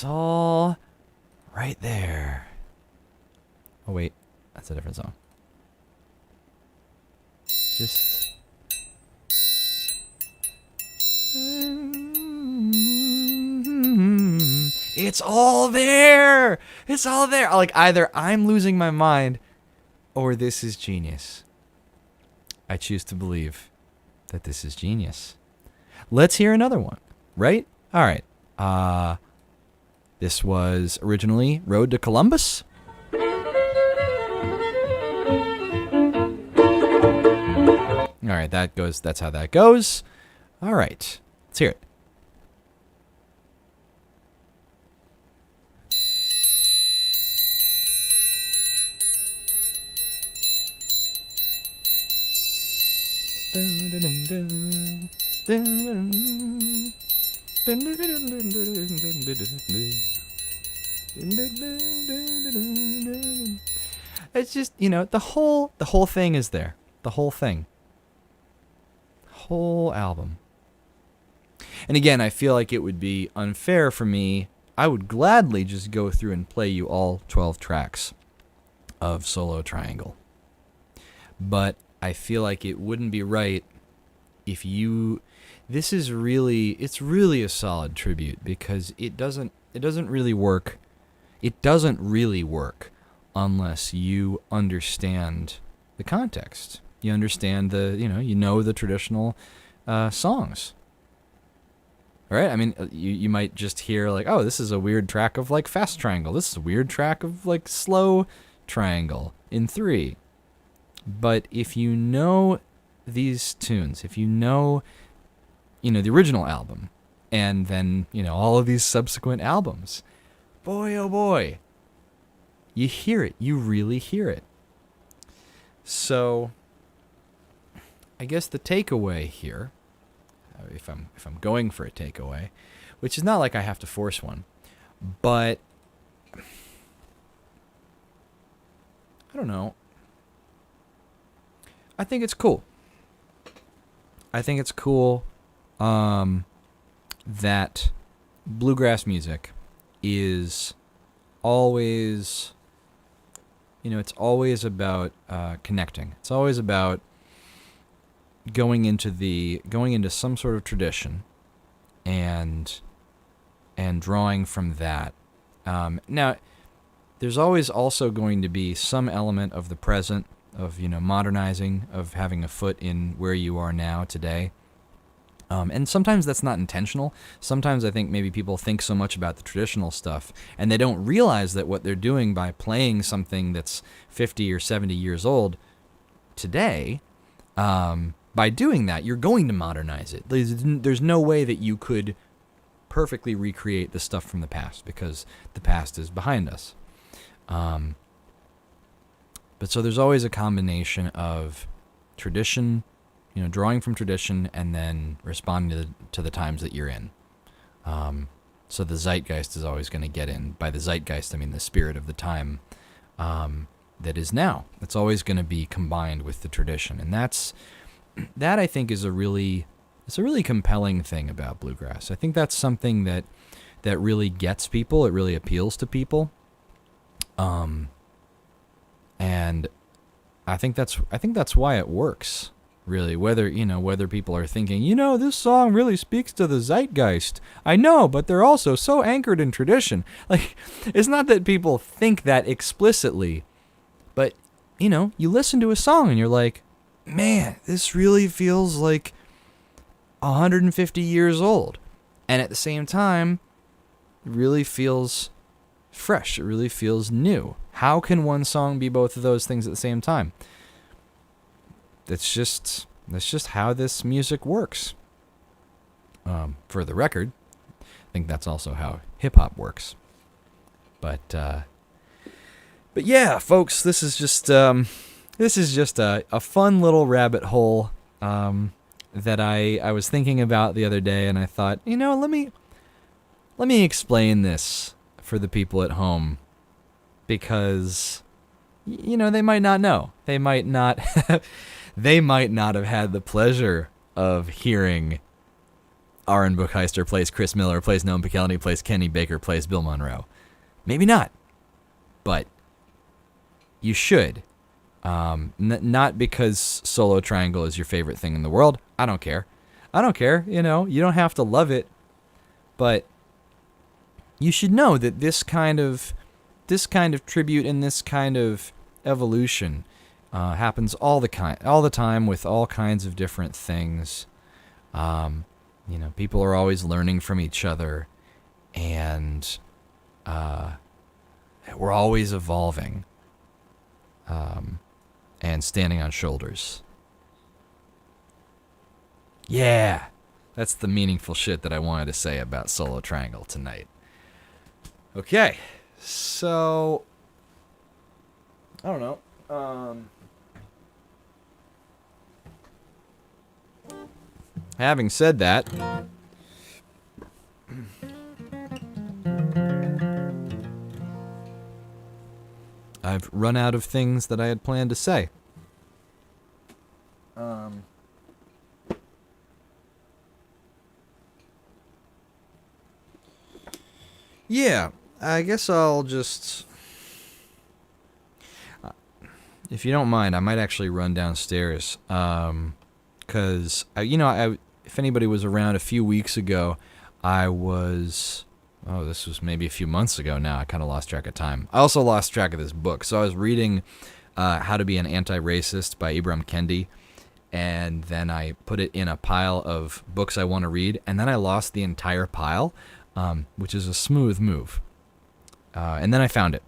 all right there. Oh wait, that's a different song. Just it's all there. It's all there. Like either I'm losing my mind or this is genius. I choose to believe that this is genius. Let's hear another one, right? All right. This was originally Road to Columbus. All right, that's how that goes. All right. Let's hear it. It's just, the whole thing is there. The whole thing. Whole album. And again, I feel like it would be unfair for me. I would gladly just go through and play you all 12 tracks of Solo Triangle. But I feel like it wouldn't be right if it's really a solid tribute because it doesn't really work. It doesn't really work unless you understand the context. You understand the traditional songs. Right? I mean, you might just hear like, oh, this is a weird track of like fast triangle. This is a weird track of like slow triangle in 3. But if you know these tunes, if you know the original album, and then, all of these subsequent albums, boy, oh boy, you hear it. You really hear it. So, I guess the takeaway here, if I'm going for a takeaway, which is not like I have to force one, but I don't know. I think it's cool. That bluegrass music is always, it's always about connecting. It's always about going into some sort of tradition and drawing from that. Now, there's always also going to be some element of the present, of modernizing, of having a foot in where you are now today. And sometimes that's not intentional. Sometimes I think maybe people think so much about the traditional stuff and they don't realize that what they're doing by playing something that's 50 or 70 years old today, by doing that, you're going to modernize it. There's no way that you could perfectly recreate the stuff from the past because the past is behind us. But so there's always a combination of tradition, drawing from tradition and then responding to the times that you're in. So the zeitgeist is always going to get in. By the zeitgeist, I mean the spirit of the time that is now. It's always going to be combined with the tradition. And that I think is a really compelling thing about bluegrass. I think that's something that really gets people. It really appeals to people. And I think that's why it works. really. Whether people are thinking, this song really speaks to the zeitgeist. I know, but they're also so anchored in tradition. Like, it's not that people think that explicitly, but, you listen to a song and you're like, man, this really feels like 150 years old. And at the same time, it really feels fresh. It really feels new. How can one song be both of those things at the same time? That's just how this music works. For the record, I think that's also how hip hop works. But yeah, folks, this is just a fun little rabbit hole that I was thinking about the other day, and I thought, let me explain this for the people at home, because they might not know. They might not they might not have had the pleasure of hearing Aaron Buchheister plays Chris Miller, plays Noam Pikelny, plays Kenny Baker, plays Bill Monroe. Maybe not, but you should. Not because Solo Triangle is your favorite thing in the world. I don't care. You don't have to love it, but you should know that this kind of tribute and this kind of evolution happens all the time with all kinds of different things. People are always learning from each other, and we're always evolving and standing on shoulders. Yeah, that's the meaningful shit that I wanted to say about Solo Triangle tonight. Okay, so I don't know. Having said that, I've run out of things that I had planned to say. Yeah, I guess I'll just... if you don't mind, I might actually run downstairs. Because, if anybody was around a few weeks ago, this was maybe a few months ago now. I kind of lost track of time. I also lost track of this book. So I was reading How to Be an Anti-Racist by Ibram Kendi, and then I put it in a pile of books I want to read, and then I lost the entire pile, which is a smooth move. And then I found it.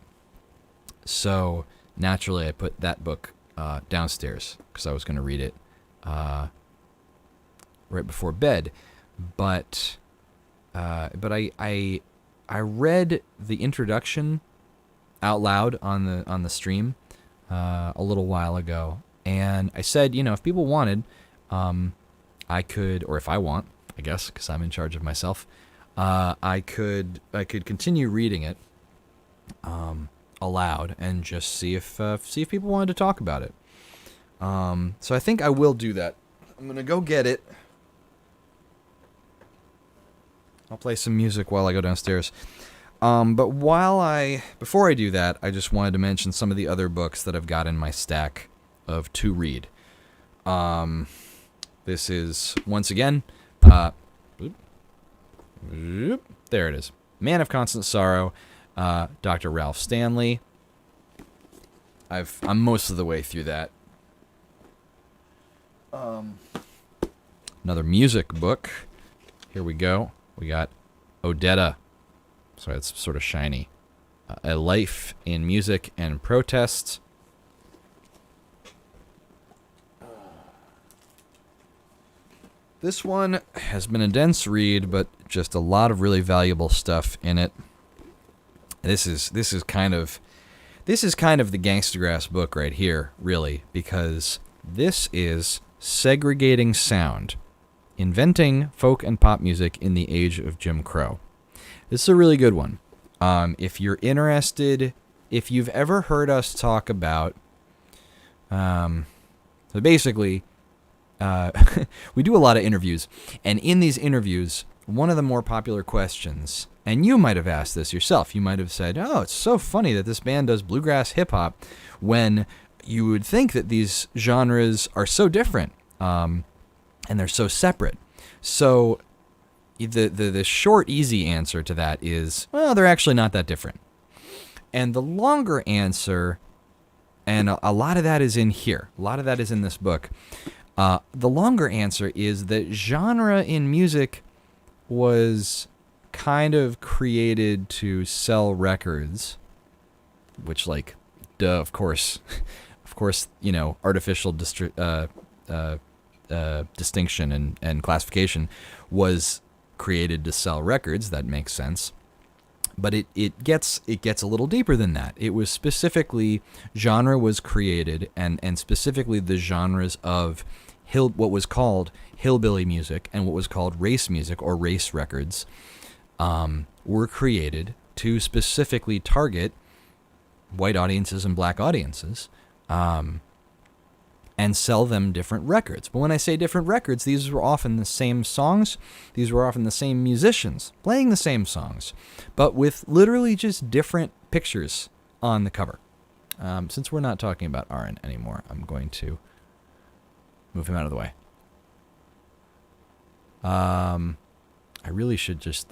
So naturally, I put that book downstairs because I was going to read it right before bed. But I read the introduction out loud on the stream a little while ago, and I said, if people wanted, I could, or if I want, I guess, because I'm in charge of myself, I could continue reading it aloud and just see if people wanted to talk about it. So I think I will do that. I'm gonna go get it. I'll play some music while I go downstairs. But before I do that, I just wanted to mention some of the other books that I've got in my stack of to read. This is, once again, there it is. Man of Constant Sorrow, Dr. Ralph Stanley. I'm most of the way through that. Another music book. Here we go. We got Odetta. Sorry, it's sort of shiny. A Life in Music and Protest. This one has been a dense read, but just a lot of really valuable stuff in it. This is kind of the Gangstagrass book right here, really, because this is Segregating Sound: Inventing Folk and Pop Music in the Age of Jim Crow. This is a really good one. If you're interested, if you've ever heard us talk about, so basically, we do a lot of interviews, and in these interviews, one of the more popular questions, and you might have asked this yourself, you might have said, oh, it's so funny that this band does bluegrass hip-hop when you would think that these genres are so different. and they're so separate. So the short, easy answer to that is, well, they're actually not that different. And the longer answer, and a lot of that is in here, a lot of that is in this book. The longer answer is that genre in music was kind of created to sell records, which, like, duh, of course, artificial distinction and classification was created to sell records. That makes sense. But it gets a little deeper than that. It was specifically, genre was created, and specifically the genres of what was called hillbilly music and what was called race music or race records were created to specifically target white audiences and black audiences and sell them different records. But when I say different records, these were often the same songs. These were often the same musicians playing the same songs, but with literally just different pictures on the cover. Since we're not talking about Aaron anymore, I'm going to move him out of the way. I really should just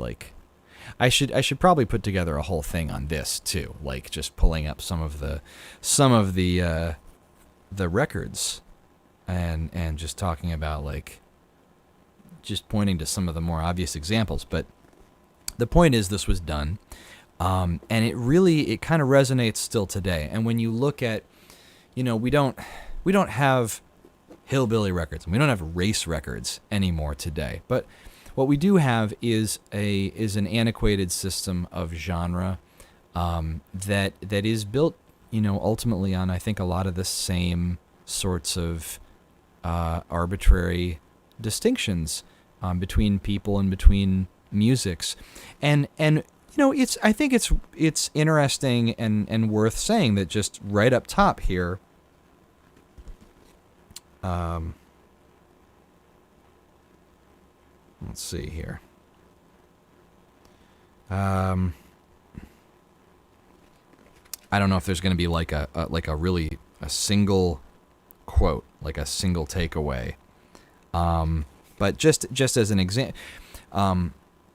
I should probably put together a whole thing on this too, like just pulling up some of the records and just talking about just pointing to some of the more obvious examples. But the point is, this was done, and it kind of resonates still today. And when you look at, we don't have hillbilly records and we don't have race records anymore today, but what we do have is an antiquated system of genre that is built, ultimately on, I think, a lot of the same sorts of arbitrary distinctions between people and between musics, and I think it's interesting and worth saying that just right up top here. Let's see here. I don't know if there's going to be a single quote, like a single takeaway. But just as an example,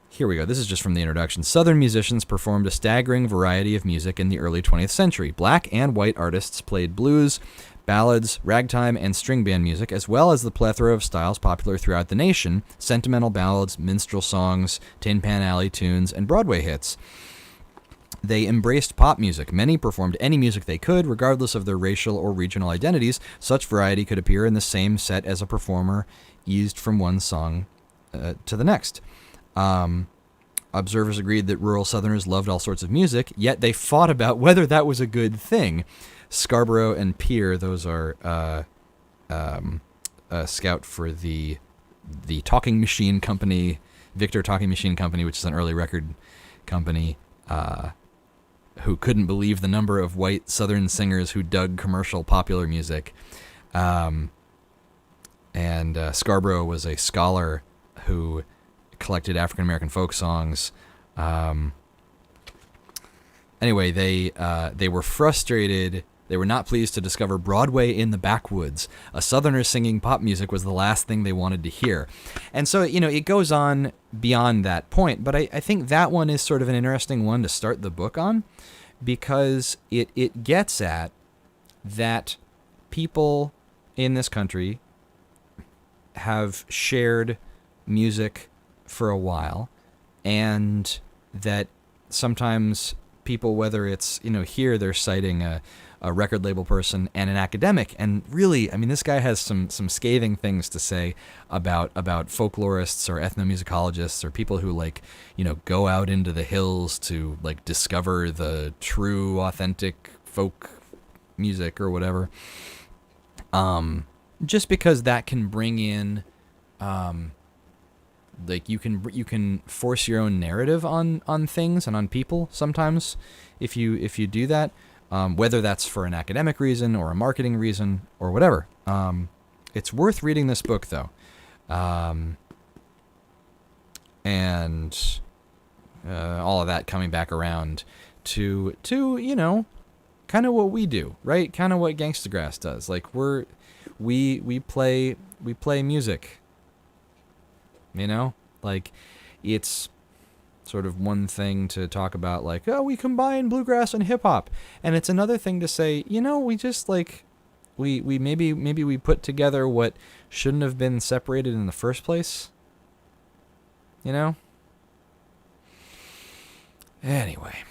here we go. This is just from the introduction. Southern musicians performed a staggering variety of music in the early 20th century. Black and white artists played blues, ballads, ragtime, and string band music, as well as the plethora of styles popular throughout the nation: sentimental ballads, minstrel songs, Tin Pan Alley tunes, and Broadway hits. They embraced pop music. Many performed any music they could, regardless of their racial or regional identities. Such variety could appear in the same set as a performer eased from one song to the next. Observers agreed that rural Southerners loved all sorts of music, yet they fought about whether that was a good thing. Scarborough and Peer, those are a scout for the Talking Machine Company, Victor Talking Machine Company, which is an early record company, who couldn't believe the number of white Southern singers who dug commercial popular music. And Scarborough was a scholar who collected African American folk songs. Anyway, they were frustrated. They were not pleased to discover Broadway in the backwoods. A Southerner singing pop music was the last thing they wanted to hear. And so, it goes on beyond that point, but I think that one is sort of an interesting one to start the book on, because it gets at that people in this country have shared music for a while, and that sometimes people, whether it's, here they're citing a record label person and an academic, and really, this guy has some scathing things to say about folklorists or ethnomusicologists or people who go out into the hills to discover the true, authentic folk music or whatever. Just because that can bring in, you can force your own narrative on things and on people sometimes if you do that. Whether that's for an academic reason or a marketing reason or whatever. It's worth reading this book, though. And all of that coming back around to kind of what we do, right? Kind of what Gangstagrass does. Like we play music. You know, like it's sort of one thing to talk about, like, oh, we combine bluegrass and hip hop, and it's another thing to say, you know, we just like we maybe we put together what shouldn't have been separated in the first place. You know. Anyway.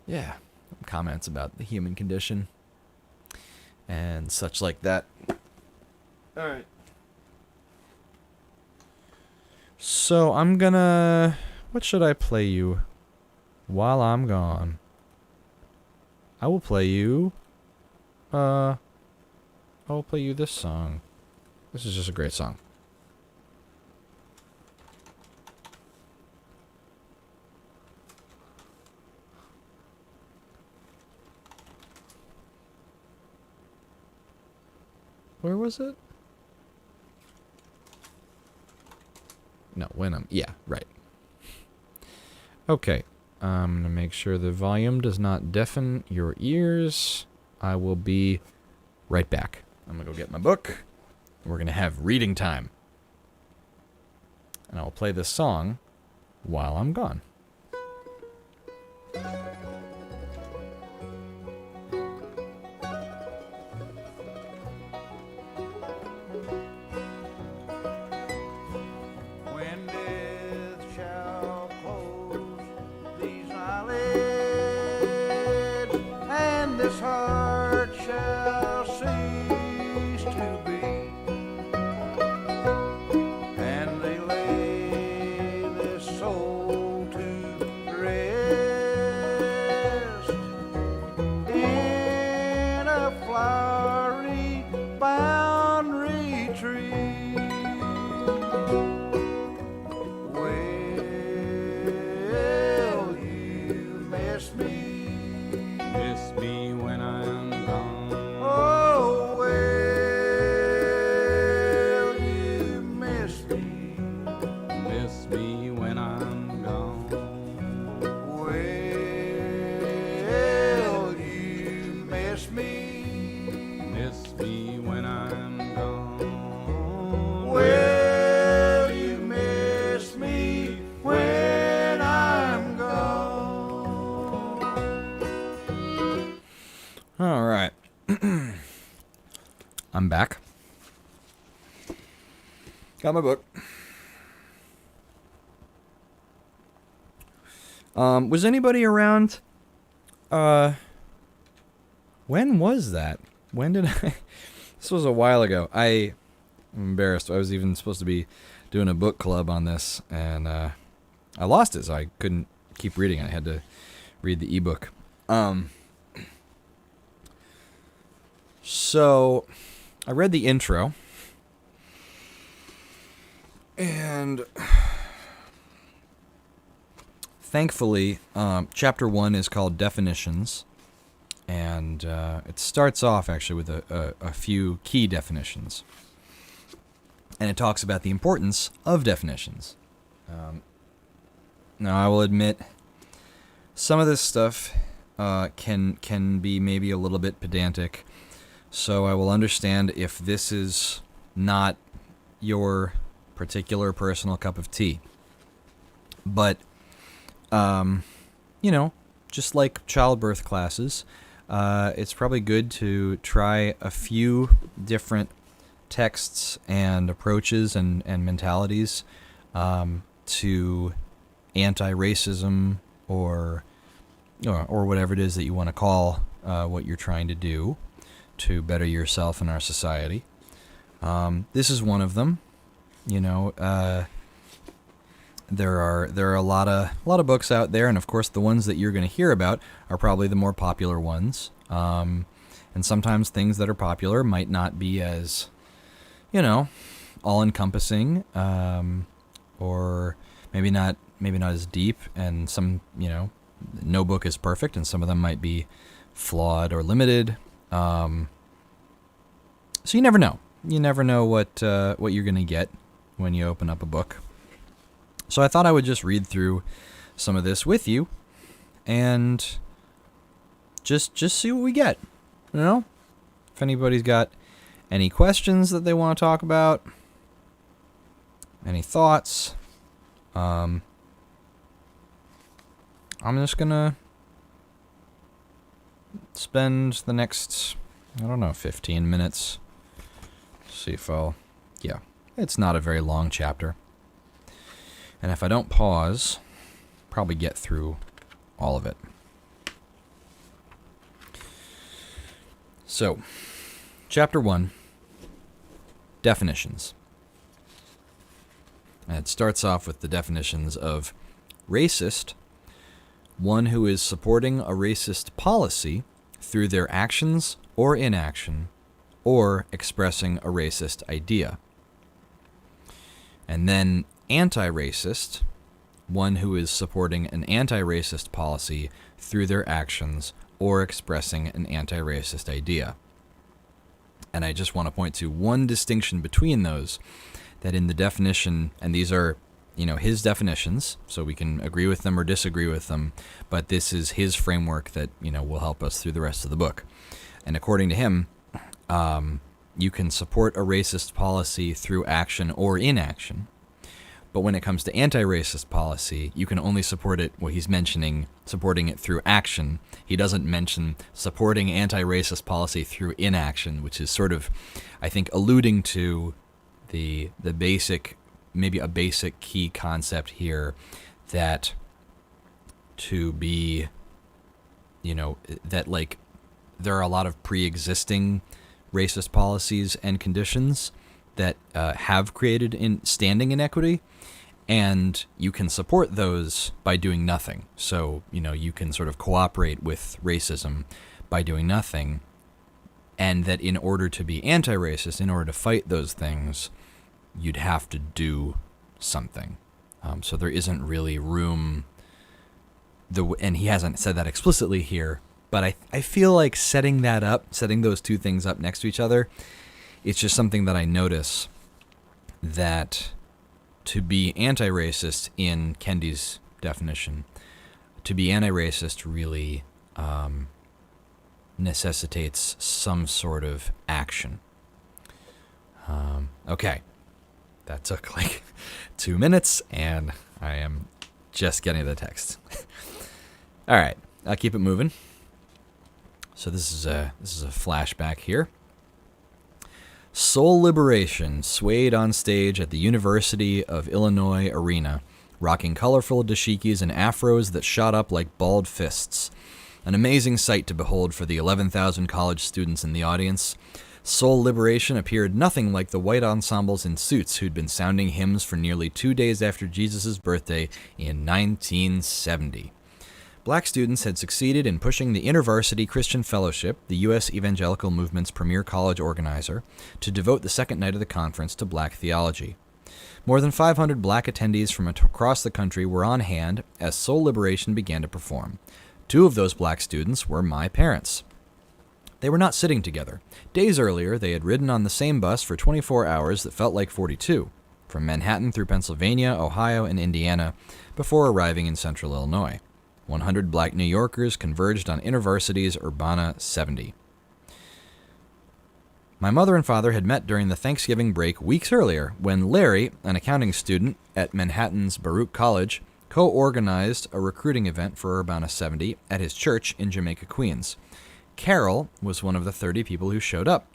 Yeah, comments about the human condition and such like that. All right. So I'm gonna... What should I play you while I'm gone? I will play you... I will play you this song. This is just a great song. Where was it? No, when I'm... Yeah, right. Okay. I'm going to make sure the volume does not deafen your ears. I will be right back. I'm going to go get my book. We're going to have reading time. And I'll play this song while I'm gone. This heart shall cease to beat, and they lay this soul to rest in a flowery bound retreat. Well, you miss me. Miss me when I'm gone. Oh, well, you miss me. Miss me when I'm gone. Well, you miss me. Miss me when I'm gone. Well, you miss me when I'm gone. All right. I'm back. Got my book. Was anybody around? When was that? When did I... This was a while ago. I'm embarrassed. I was even supposed to be doing a book club on this, and I lost it, so I couldn't keep reading it. I had to read the ebook. So, I read the intro, and thankfully, chapter 1 is called Definitions, and it starts off actually with a few key definitions, and it talks about the importance of definitions. Now, I will admit, some of this stuff can be maybe a little bit pedantic. So I will understand if this is not your particular personal cup of tea. But, you know, just like childbirth classes, it's probably good to try a few different texts and approaches and mentalities to anti-racism or whatever it is that you want to call what you're trying to do to better yourself in our society. This is one of them. You know, there are a lot of books out there, and of course the ones that you're going to hear about are probably the more popular ones. And sometimes things that are popular might not be as, you know, all-encompassing, or maybe not as deep. And some, you know, no book is perfect, and some of them might be flawed or limited. So you never know. You never know what you're going to get when you open up a book. So I thought I would just read through some of this with you and just see what we get. You know? If anybody's got any questions that they want to talk about, any thoughts, I'm just gonna spend the next, 15 minutes. See if yeah, it's not a very long chapter. And if I don't pause, probably get through all of it. So, chapter 1, definitions. And it starts off with the definitions of racist, one who is supporting a racist policy through their actions or inaction, or expressing a racist idea. And then anti-racist, one who is supporting an anti-racist policy through their actions or expressing an anti-racist idea. And I just want to point to one distinction between those, that in the definition, and these are, his definitions, so we can agree with them or disagree with them, but this is his framework that, will help us through the rest of the book. And according to him, you can support a racist policy through action or inaction. But when it comes to anti-racist policy, you can only support it, he's mentioning supporting it through action. He doesn't mention supporting anti-racist policy through inaction, which is sort of, I think, alluding to the basic, maybe a basic key concept here, that to be, that like there are a lot of pre-existing racist policies and conditions that have created standing inequity, and you can support those by doing nothing. So, you can sort of cooperate with racism by doing nothing, and that in order to be anti-racist, in order to fight those things, you'd have to do something. So there isn't really room, and he hasn't said that explicitly here, but I feel like setting those two things up next to each other, it's just something that I notice, that to be anti-racist in Kendi's definition, to be anti-racist really necessitates some sort of action. Okay, that took like 2 minutes, and I am just getting to the text. All right, I'll keep it moving. So this is a flashback here. Soul Liberation swayed on stage at the University of Illinois Arena, rocking colorful dashikis and afros that shot up like balled fists. An amazing sight to behold for the 11,000 college students in the audience. Soul Liberation appeared nothing like the white ensembles in suits who'd been sounding hymns for nearly 2 days after Jesus' birthday in 1970. Black students had succeeded in pushing the InterVarsity Christian Fellowship, the U.S. evangelical movement's premier college organizer, to devote the second night of the conference to black theology. More than 500 black attendees from across the country were on hand as Soul Liberation began to perform. 2 of those black students were my parents. They were not sitting together. Days earlier, they had ridden on the same bus for 24 hours that felt like 42, from Manhattan through Pennsylvania, Ohio, and Indiana, before arriving in central Illinois. 100 black New Yorkers converged on InterVarsity's Urbana 70. My mother and father had met during the Thanksgiving break weeks earlier when Larry, an accounting student at Manhattan's Baruch College, co-organized a recruiting event for Urbana 70 at his church in Jamaica, Queens. Carol was one of the 30 people who showed up.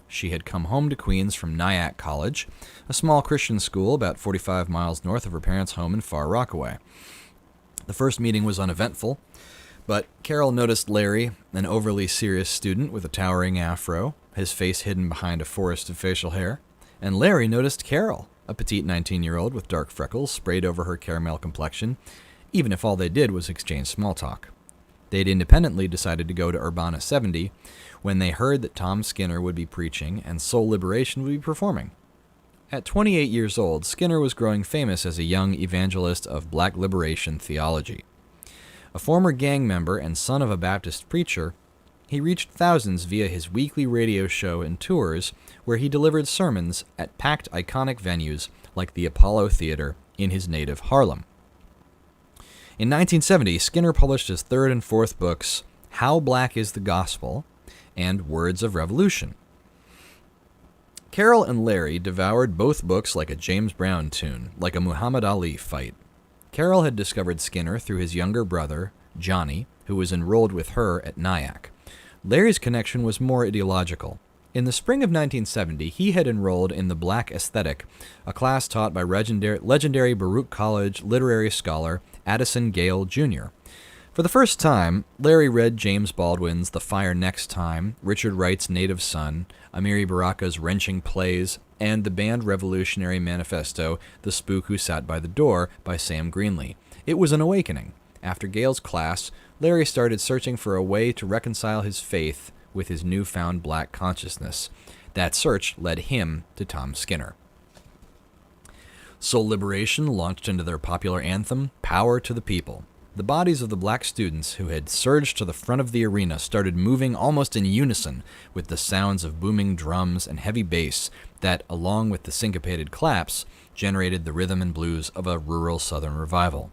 She had come home to Queens from Nyack College, a small Christian school about 45 miles north of her parents' home in Far Rockaway. The first meeting was uneventful, but Carol noticed Larry, an overly serious student with a towering afro, his face hidden behind a forest of facial hair, and Larry noticed Carol, a petite 19-year-old with dark freckles sprayed over her caramel complexion, even if all they did was exchange small talk. They'd independently decided to go to Urbana 70 when they heard that Tom Skinner would be preaching and Soul Liberation would be performing. At 28 years old, Skinner was growing famous as a young evangelist of black liberation theology. A former gang member and son of a Baptist preacher, he reached thousands via his weekly radio show and tours where he delivered sermons at packed iconic venues like the Apollo Theater in his native Harlem. In 1970, Skinner published his third and fourth books, How Black is the Gospel and Words of Revolution. Carol and Larry devoured both books like a James Brown tune, like a Muhammad Ali fight. Carol had discovered Skinner through his younger brother, Johnny, who was enrolled with her at Nyack. Larry's connection was more ideological. In the spring of 1970, he had enrolled in the Black Aesthetic, a class taught by legendary Baruch College literary scholar Addison Gale Jr. For the first time, Larry read James Baldwin's The Fire Next Time, Richard Wright's Native Son, Amiri Baraka's wrenching plays, and the banned revolutionary manifesto The Spook Who Sat by the Door by Sam Greenlee. It was an awakening. After Gale's class, Larry started searching for a way to reconcile his faith with his newfound black consciousness. That search led him to Tom Skinner. Soul Liberation launched into their popular anthem, Power to the People. The bodies of the black students who had surged to the front of the arena started moving almost in unison with the sounds of booming drums and heavy bass that, along with the syncopated claps, generated the rhythm and blues of a rural Southern revival.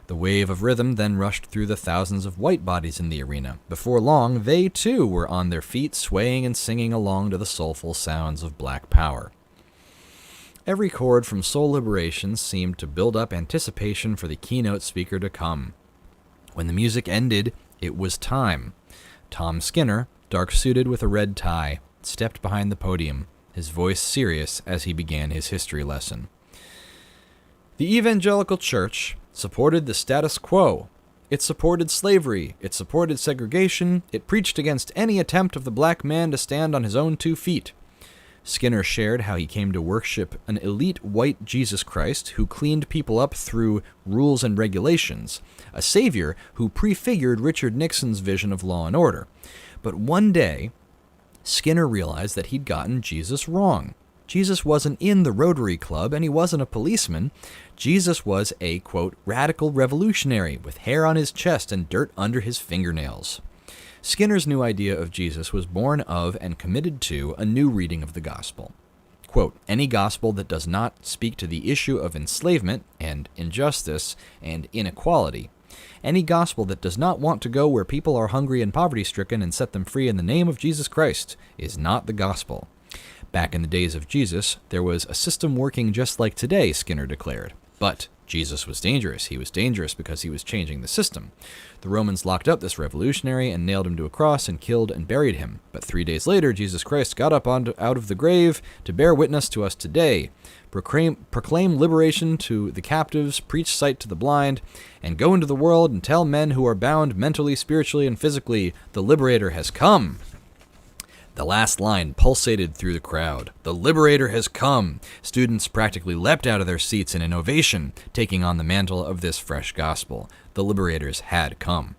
The wave of rhythm then rushed through the thousands of white bodies in the arena. Before long, they too were on their feet, swaying and singing along to the soulful sounds of black power. Every chord from Soul Liberation seemed to build up anticipation for the keynote speaker to come. When the music ended, it was time. Tom Skinner, dark-suited with a red tie, stepped behind the podium, his voice serious as he began his history lesson. The evangelical church supported the status quo. It supported slavery. It supported segregation. It preached against any attempt of the black man to stand on his own 2 feet. Skinner shared how he came to worship an elite white Jesus Christ who cleaned people up through rules and regulations, a savior who prefigured Richard Nixon's vision of law and order. But one day, Skinner realized that he'd gotten Jesus wrong. Jesus wasn't in the Rotary Club, and he wasn't a policeman. Jesus was a, quote, radical revolutionary with hair on his chest and dirt under his fingernails. Skinner's new idea of Jesus was born of and committed to a new reading of the gospel. Quote, any gospel that does not speak to the issue of enslavement and injustice and inequality, any gospel that does not want to go where people are hungry and poverty-stricken and set them free in the name of Jesus Christ, is not the gospel. Back in the days of Jesus, there was a system working just like today, Skinner declared. But Jesus was dangerous. He was dangerous because he was changing the system. The Romans locked up this revolutionary and nailed him to a cross and killed and buried him. But 3 days later, Jesus Christ got up out of the grave to bear witness to us today. Proclaim liberation to the captives, preach sight to the blind, and go into the world and tell men who are bound mentally, spiritually, and physically, the liberator has come. The last line pulsated through the crowd. The liberator has come. Students practically leapt out of their seats in an ovation, taking on the mantle of this fresh gospel. The liberators had come.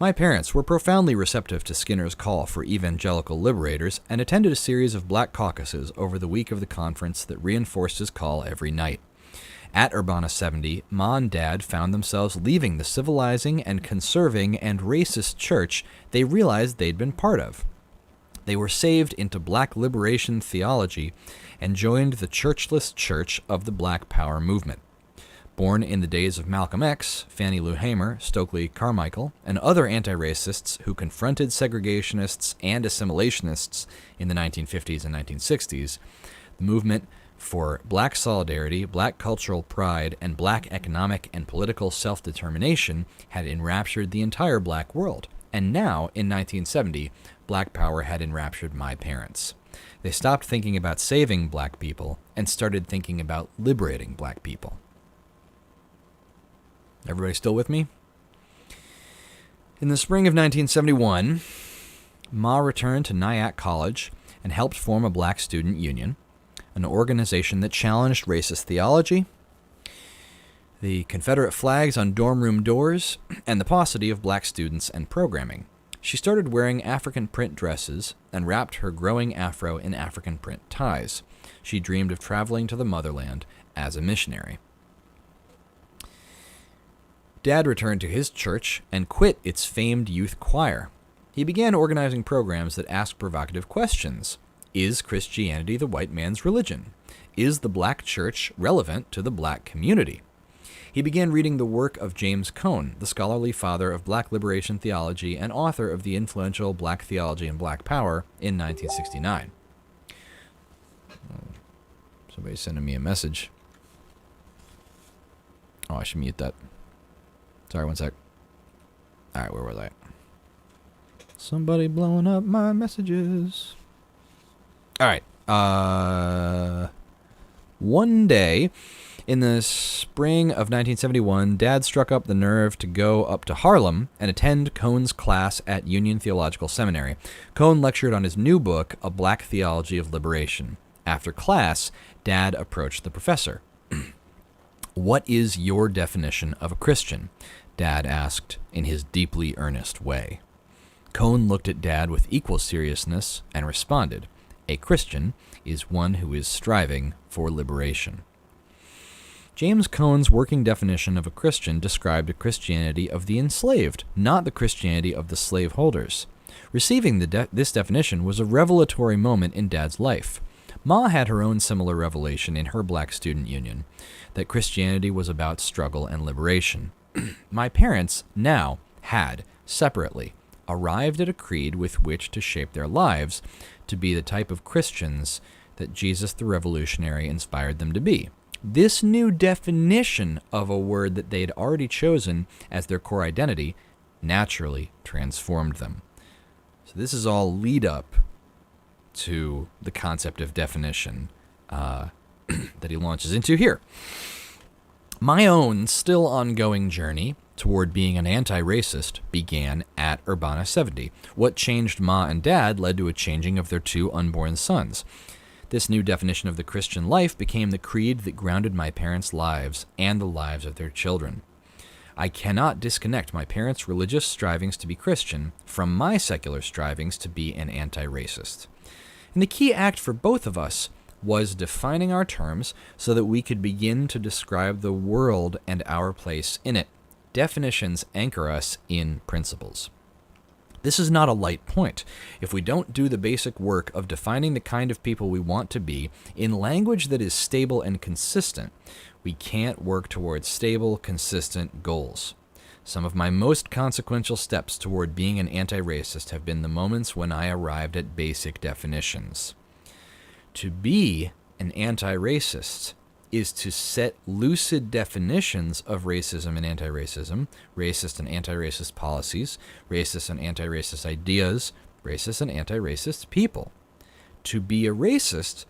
My parents were profoundly receptive to Skinner's call for evangelical liberators and attended a series of black caucuses over the week of the conference that reinforced his call every night. At Urbana 70, Ma and Dad found themselves leaving the civilizing and conserving and racist church they realized they'd been part of. They were saved into black liberation theology and joined the churchless church of the Black Power movement. Born in the days of Malcolm X, Fannie Lou Hamer, Stokely Carmichael, and other anti-racists who confronted segregationists and assimilationists in the 1950s and 1960s, the movement for black solidarity, black cultural pride, and black economic and political self-determination had enraptured the entire black world. And now, in 1970, Black Power had enraptured my parents. They stopped thinking about saving black people and started thinking about liberating black people. Everybody still with me? In the spring of 1971, Ma returned to Nyack College and helped form a black student union, an organization that challenged racist theology, the Confederate flags on dorm room doors, and the paucity of black students and programming. She started wearing African print dresses and wrapped her growing afro in African print ties. She dreamed of traveling to the motherland as a missionary. Dad returned to his church and quit its famed youth choir. He began organizing programs that asked provocative questions. Is Christianity the white man's religion? Is the black church relevant to the black community? He began reading the work of James Cone, the scholarly father of black liberation theology and author of the influential Black Theology and Black Power in 1969. Somebody's sending me a message. Oh, I should mute that. Sorry, one sec. All right, where was I? Somebody blowing up my messages. All right. One day in the spring of 1971, Dad struck up the nerve to go up to Harlem and attend Cone's class at Union Theological Seminary. Cone lectured on his new book, A Black Theology of Liberation. After class, Dad approached the professor. "What is your definition of a Christian?" Dad asked in his deeply earnest way. Cone looked at Dad with equal seriousness and responded, "A Christian is one who is striving for liberation." James Cone's working definition of a Christian described a Christianity of the enslaved, not the Christianity of the slaveholders. Receiving this definition was a revelatory moment in Dad's life. Ma had her own similar revelation in her black student union, that Christianity was about struggle and liberation. My parents now had, separately, arrived at a creed with which to shape their lives to be the type of Christians that Jesus the Revolutionary inspired them to be. This new definition of a word that they had already chosen as their core identity naturally transformed them. So this is all lead up to the concept of definition that he launches into here. My own still ongoing journey toward being an anti-racist began at Urbana 70. What changed Ma and Dad led to a changing of their two unborn sons. This new definition of the Christian life became the creed that grounded my parents' lives and the lives of their children. I cannot disconnect my parents' religious strivings to be Christian from my secular strivings to be an anti-racist. And the key act for both of us was defining our terms so that we could begin to describe the world and our place in it. Definitions anchor us in principles. This is not a light point. If we don't do the basic work of defining the kind of people we want to be in language that is stable and consistent, we can't work towards stable, consistent goals. Some of my most consequential steps toward being an anti-racist have been the moments when I arrived at basic definitions. To be an anti-racist is to set lucid definitions of racism and anti-racism, racist and anti-racist policies, racist and anti-racist ideas, racist and anti-racist people. To be a racist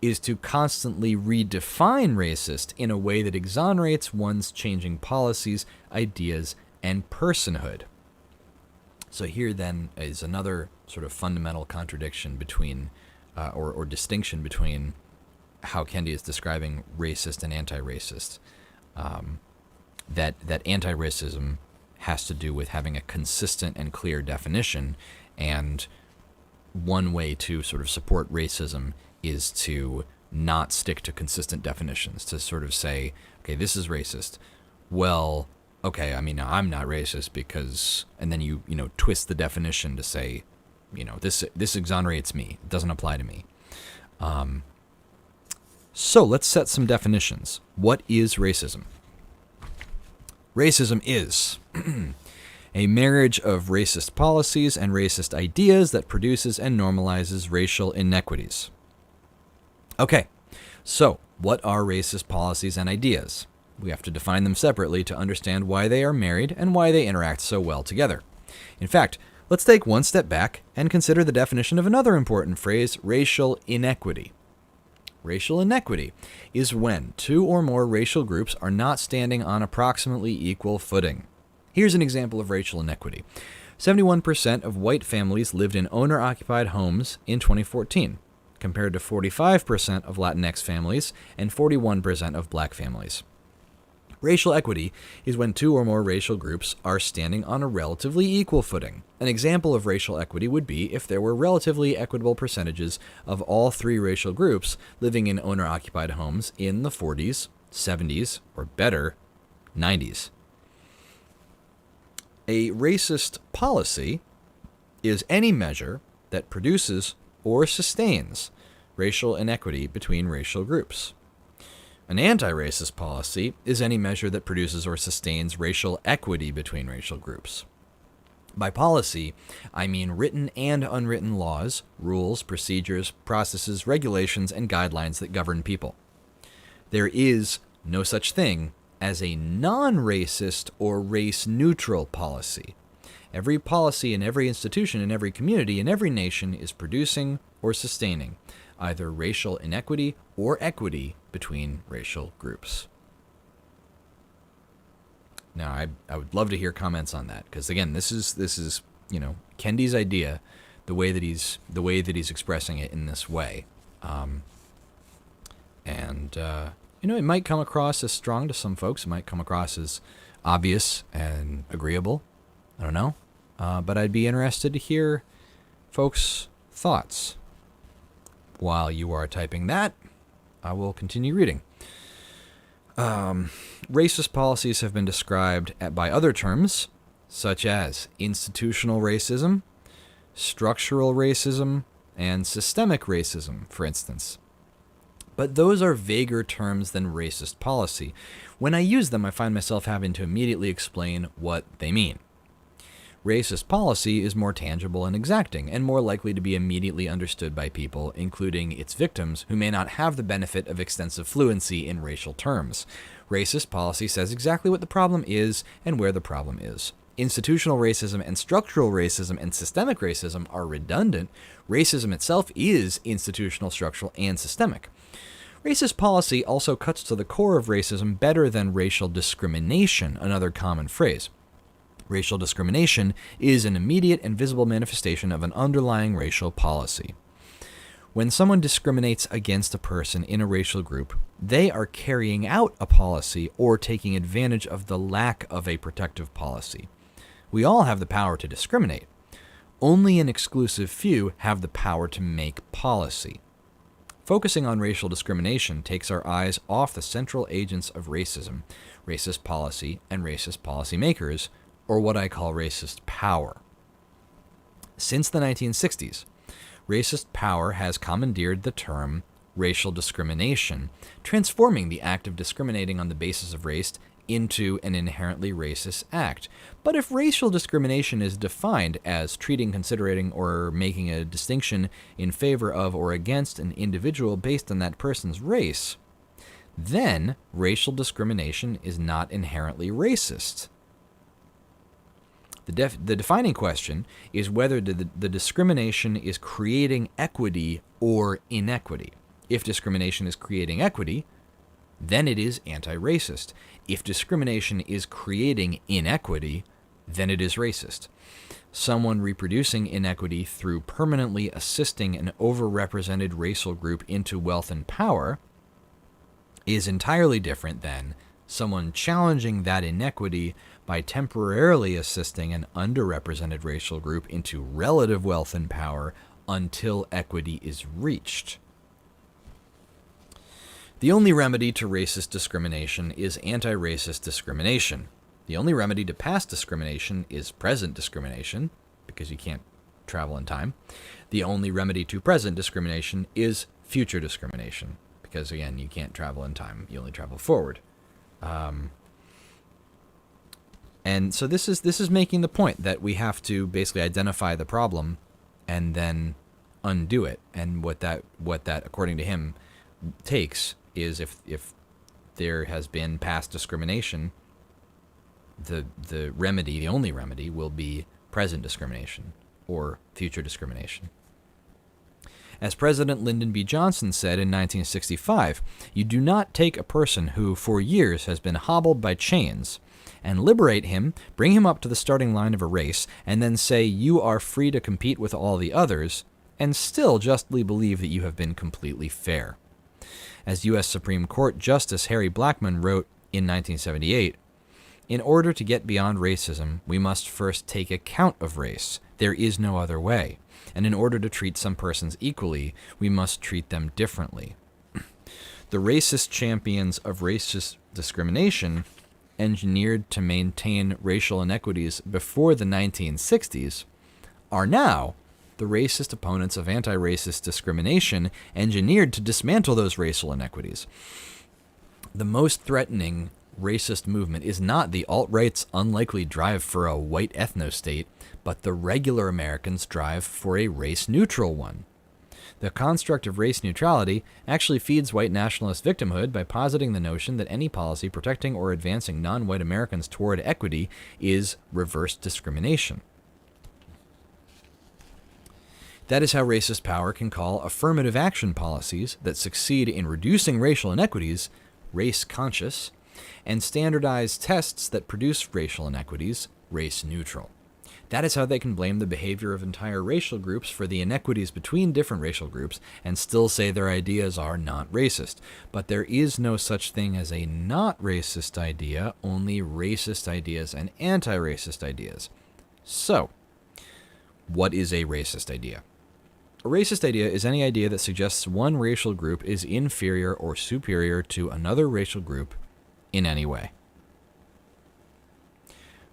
is to constantly redefine racist in a way that exonerates one's changing policies, ideas, and personhood. So here then is another sort of fundamental contradiction between, or distinction between how Kendi is describing racist and anti-racist. That anti-racism has to do with having a consistent and clear definition, and one way to sort of support racism is to not stick to consistent definitions, to sort of say, okay, this is racist. Well, okay, I mean, I'm not racist because, and then you twist the definition to say, this exonerates me. It doesn't apply to me. So let's set some definitions. What is racism? Racism is a marriage of racist policies and racist ideas that produces and normalizes racial inequities. Okay, so what are racist policies and ideas? We have to define them separately to understand why they are married and why they interact so well together. In fact, let's take one step back and consider the definition of another important phrase, racial inequity. Racial inequity is when two or more racial groups are not standing on approximately equal footing. Here's an example of racial inequity. 71% of white families lived in owner-occupied homes in 2014, compared to 45% of Latinx families and 41% of black families. Racial equity is when two or more racial groups are standing on a relatively equal footing. An example of racial equity would be if there were relatively equitable percentages of all three racial groups living in owner-occupied homes in the 40s, 70s, or better, 90s. A racist policy is any measure that produces or sustains racial inequity between racial groups. An anti-racist policy is any measure that produces or sustains racial equity between racial groups. By policy, I mean written and unwritten laws, rules, procedures, processes, regulations, and guidelines that govern people. There is no such thing as a non-racist or race-neutral policy. Every policy in every institution, in every community, in every nation is producing or sustaining either racial inequity or equity between racial groups. Now, I would love to hear comments on that, because again, this is Kendi's idea, the way that he's expressing it in this way, it might come across as strong to some folks. It might come across as obvious and agreeable. I don't know, but I'd be interested to hear folks' thoughts. While you are typing that, I will continue reading. Racist policies have been described by other terms, such as institutional racism, structural racism, and systemic racism, for instance. But those are vaguer terms than racist policy. When I use them, I find myself having to immediately explain what they mean. Racist policy is more tangible and exacting, and more likely to be immediately understood by people, including its victims, who may not have the benefit of extensive fluency in racial terms. Racist policy says exactly what the problem is and where the problem is. Institutional racism and structural racism and systemic racism are redundant. Racism itself is institutional, structural, and systemic. Racist policy also cuts to the core of racism better than racial discrimination, another common phrase. Racial discrimination is an immediate and visible manifestation of an underlying racial policy. When someone discriminates against a person in a racial group, they are carrying out a policy or taking advantage of the lack of a protective policy. We all have the power to discriminate. Only an exclusive few have the power to make policy. Focusing on racial discrimination takes our eyes off the central agents of racism, racist policy, and racist policymakers, or what I call racist power. Since the 1960s, racist power has commandeered the term racial discrimination, transforming the act of discriminating on the basis of race into an inherently racist act. But if racial discrimination is defined as treating, considering, or making a distinction in favor of or against an individual based on that person's race, then racial discrimination is not inherently racist. The defining question is whether the discrimination is creating equity or inequity. If discrimination is creating equity, then it is anti-racist. If discrimination is creating inequity, then it is racist. Someone reproducing inequity through permanently assisting an overrepresented racial group into wealth and power is entirely different than someone challenging that inequity by temporarily assisting an underrepresented racial group into relative wealth and power until equity is reached. The only remedy to racist discrimination is anti-racist discrimination. The only remedy to past discrimination is present discrimination, because you can't travel in time. The only remedy to present discrimination is future discrimination, because again, you can't travel in time, you only travel forward. And so this is making the point that we have to basically identify the problem and then undo it. And what that according to him takes is if there has been past discrimination, the remedy, the only remedy, will be present discrimination or future discrimination. As President Lyndon B. Johnson said in 1965, you do not take a person who for years has been hobbled by chains and liberate him, bring him up to the starting line of a race, and then say you are free to compete with all the others, and still justly believe that you have been completely fair. As U.S. Supreme Court Justice Harry Blackmun wrote in 1978, in order to get beyond racism, we must first take account of race. There is no other way. And in order to treat some persons equally, we must treat them differently. The racist champions of racist discrimination, engineered to maintain racial inequities before the 1960s, are now the racist opponents of anti-racist discrimination, engineered to dismantle those racial inequities. The most threatening racist movement is not the alt-right's unlikely drive for a white ethno-state, but the regular Americans' drive for a race-neutral one. The construct of race neutrality actually feeds white nationalist victimhood by positing the notion that any policy protecting or advancing non-white Americans toward equity is reverse discrimination. That is how racist power can call affirmative action policies that succeed in reducing racial inequities race-conscious, and standardize tests that produce racial inequities race-neutral. That is how they can blame the behavior of entire racial groups for the inequities between different racial groups and still say their ideas are not racist. But there is no such thing as a not racist idea, only racist ideas and anti-racist ideas. So, what is a racist idea? A racist idea is any idea that suggests one racial group is inferior or superior to another racial group in any way.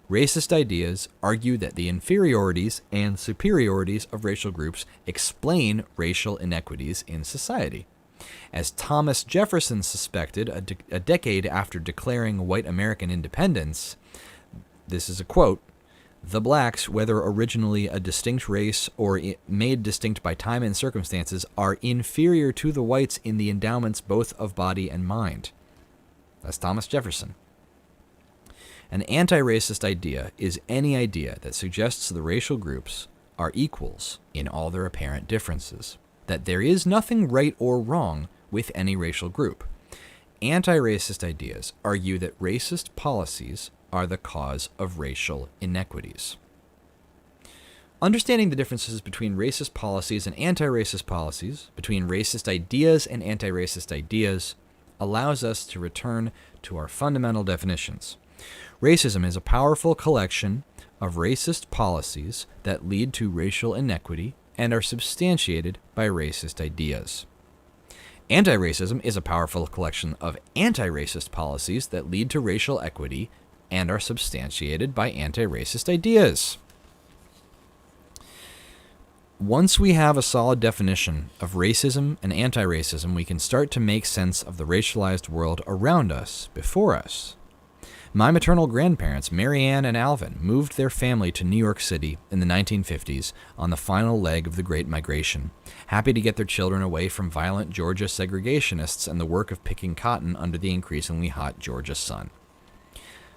Racist ideas argue that the inferiorities and superiorities of racial groups explain racial inequities in society. As Thomas Jefferson suspected a decade after declaring white American independence, this is a quote, "The blacks, whether originally a distinct race or made distinct by time and circumstances, are inferior to the whites in the endowments both of body and mind." That's Thomas Jefferson. An anti-racist idea is any idea that suggests the racial groups are equals in all their apparent differences, that there is nothing right or wrong with any racial group. Anti-racist ideas argue that racist policies are the cause of racial inequities. Understanding the differences between racist policies and anti-racist policies, between racist ideas and anti-racist ideas, allows us to return to our fundamental definitions. Racism is a powerful collection of racist policies that lead to racial inequity and are substantiated by racist ideas. Anti-racism is a powerful collection of anti-racist policies that lead to racial equity and are substantiated by anti-racist ideas. Once we have a solid definition of racism and anti-racism, we can start to make sense of the racialized world around us, before us. My maternal grandparents, Mary Ann and Alvin, moved their family to New York City in the 1950s on the final leg of the Great Migration, happy to get their children away from violent Georgia segregationists and the work of picking cotton under the increasingly hot Georgia sun.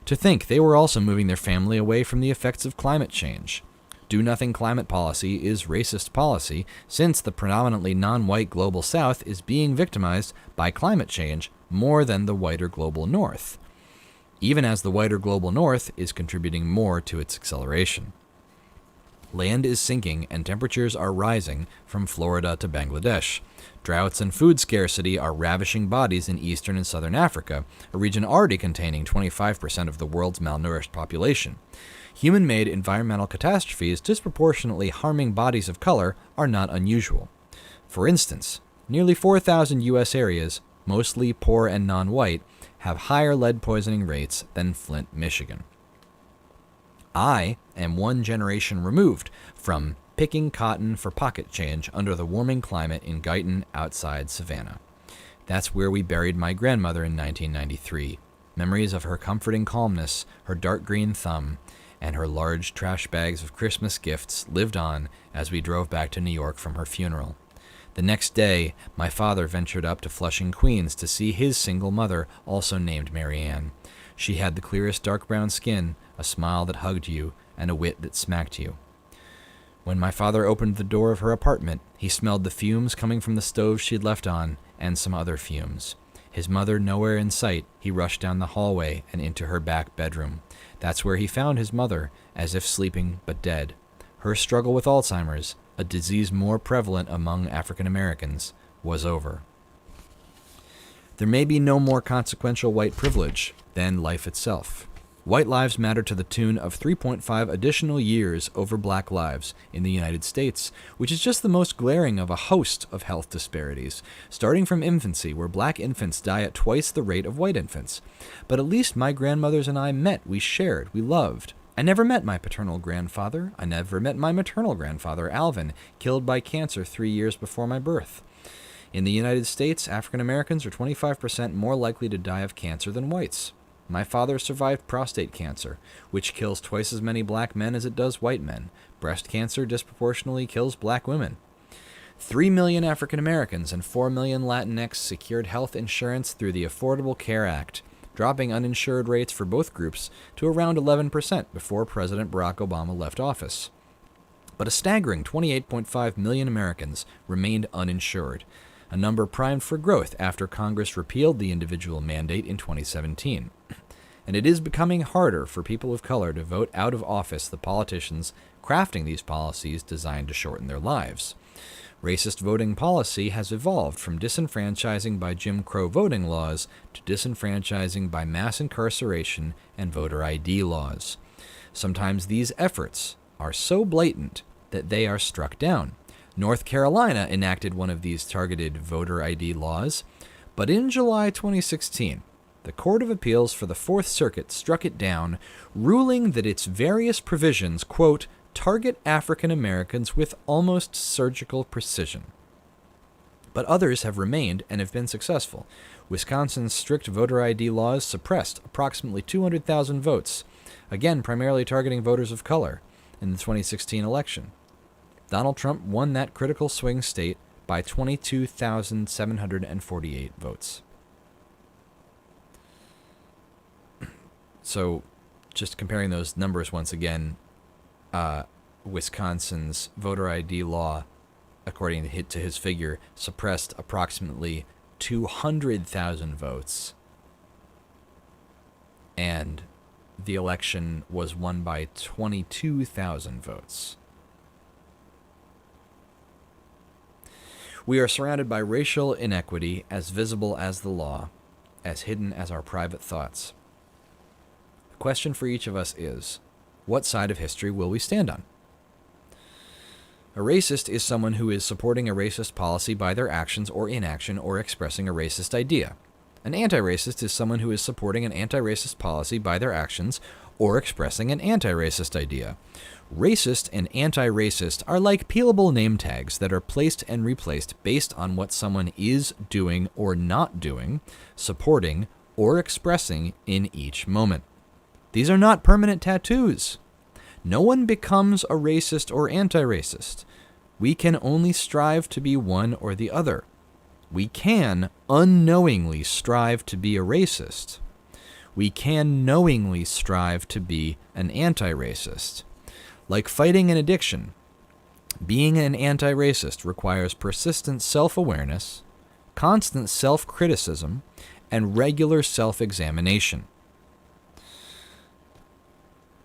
To think they were also moving their family away from the effects of climate change. Do-nothing climate policy is racist policy, since the predominantly non-white global South is being victimized by climate change more than the whiter global North, even as the whiter global North is contributing more to its acceleration. Land is sinking and temperatures are rising from Florida to Bangladesh. Droughts and food scarcity are ravishing bodies in eastern and southern Africa, a region already containing 25% of the world's malnourished population. Human-made environmental catastrophes disproportionately harming bodies of color are not unusual. For instance, nearly 4,000 U.S. areas, mostly poor and non-white, have higher lead poisoning rates than Flint, Michigan. I am one generation removed from picking cotton for pocket change under the warming climate in Guyton outside Savannah. That's where we buried my grandmother in 1993. Memories of her comforting calmness, her dark green thumb, and her large trash bags of Christmas gifts lived on as we drove back to New York from her funeral. The next day, my father ventured up to Flushing, Queens to see his single mother, also named Mary Ann. She had the clearest dark brown skin, a smile that hugged you, and a wit that smacked you. When my father opened the door of her apartment, he smelled the fumes coming from the stove she'd left on, and some other fumes. His mother nowhere in sight, he rushed down the hallway and into her back bedroom. That's where he found his mother, as if sleeping but dead. Her struggle with Alzheimer's, a disease more prevalent among African Americans, was over. There may be no more consequential white privilege than life itself. White lives matter to the tune of 3.5 additional years over black lives in the United States, which is just the most glaring of a host of health disparities, starting from infancy, where black infants die at twice the rate of white infants. But at least my grandmothers and I met, we shared, we loved. I never met my paternal grandfather. I never met my maternal grandfather, Alvin, killed by cancer 3 years before my birth. In the United States, African Americans are 25% more likely to die of cancer than whites. My father survived prostate cancer, which kills twice as many black men as it does white men. Breast cancer disproportionately kills black women. 3 million African Americans and 4 million Latinx secured health insurance through the Affordable Care Act, dropping uninsured rates for both groups to around 11% before President Barack Obama left office. But a staggering 28.5 million Americans remained uninsured, a number primed for growth after Congress repealed the individual mandate in 2017. And it is becoming harder for people of color to vote out of office the politicians crafting these policies designed to shorten their lives. Racist voting policy has evolved from disenfranchising by Jim Crow voting laws to disenfranchising by mass incarceration and voter ID laws. Sometimes these efforts are so blatant that they are struck down. North Carolina enacted one of these targeted voter ID laws, but in July 2016, the Court of Appeals for the Fourth Circuit struck it down, ruling that its various provisions, quote, target African Americans with almost surgical precision. But others have remained and have been successful. Wisconsin's strict voter ID laws suppressed approximately 200,000 votes, again primarily targeting voters of color, in the 2016 election. Donald Trump won that critical swing state by 22,748 votes. So, just comparing those numbers once again, Wisconsin's voter ID law, according to his figure, suppressed approximately 200,000 votes. And the election was won by 22,000 votes. We are surrounded by racial inequity as visible as the law, as hidden as our private thoughts. The question for each of us is, what side of history will we stand on? A racist is someone who is supporting a racist policy by their actions or inaction or expressing a racist idea. An anti-racist is someone who is supporting an anti-racist policy by their actions or expressing an anti-racist idea. Racist and anti-racist are like peelable name tags that are placed and replaced based on what someone is doing or not doing, supporting, or expressing in each moment. These are not permanent tattoos. No one becomes a racist or anti-racist. We can only strive to be one or the other. We can unknowingly strive to be a racist. We can knowingly strive to be an anti-racist. Like fighting an addiction, being an anti-racist requires persistent self-awareness, constant self-criticism, and regular self-examination.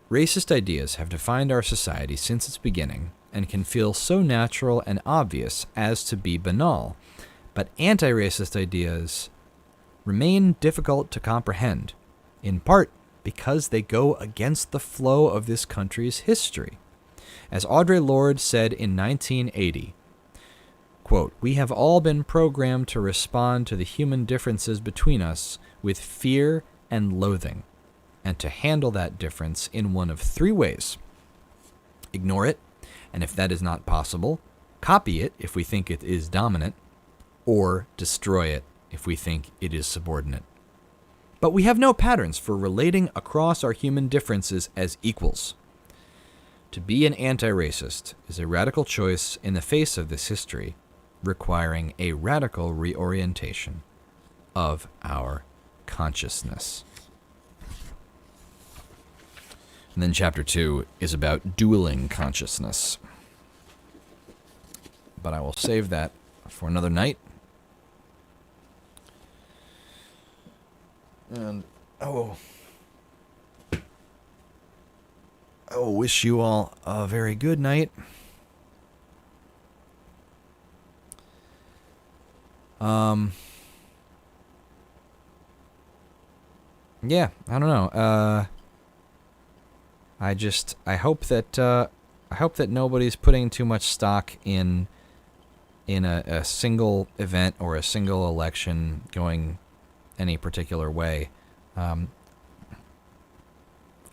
Racist ideas have defined our society since its beginning and can feel so natural and obvious as to be banal, but anti-racist ideas remain difficult to comprehend, in part because they go against the flow of this country's history. As Audre Lorde said in 1980, quote, "We have all been programmed to respond to the human differences between us with fear and loathing, and to handle that difference in one of three ways. Ignore it, and if that is not possible, copy it if we think it is dominant, or destroy it if we think it is subordinate. But we have no patterns for relating across our human differences as equals. To be an anti-racist is a radical choice in the face of this history, requiring a radical reorientation of our consciousness." And then chapter 2 is about dueling consciousness. But I will save that for another night. And I will wish you all a very good night. Yeah, I don't know. I hope that nobody's putting too much stock in a single event or a single election going any particular way.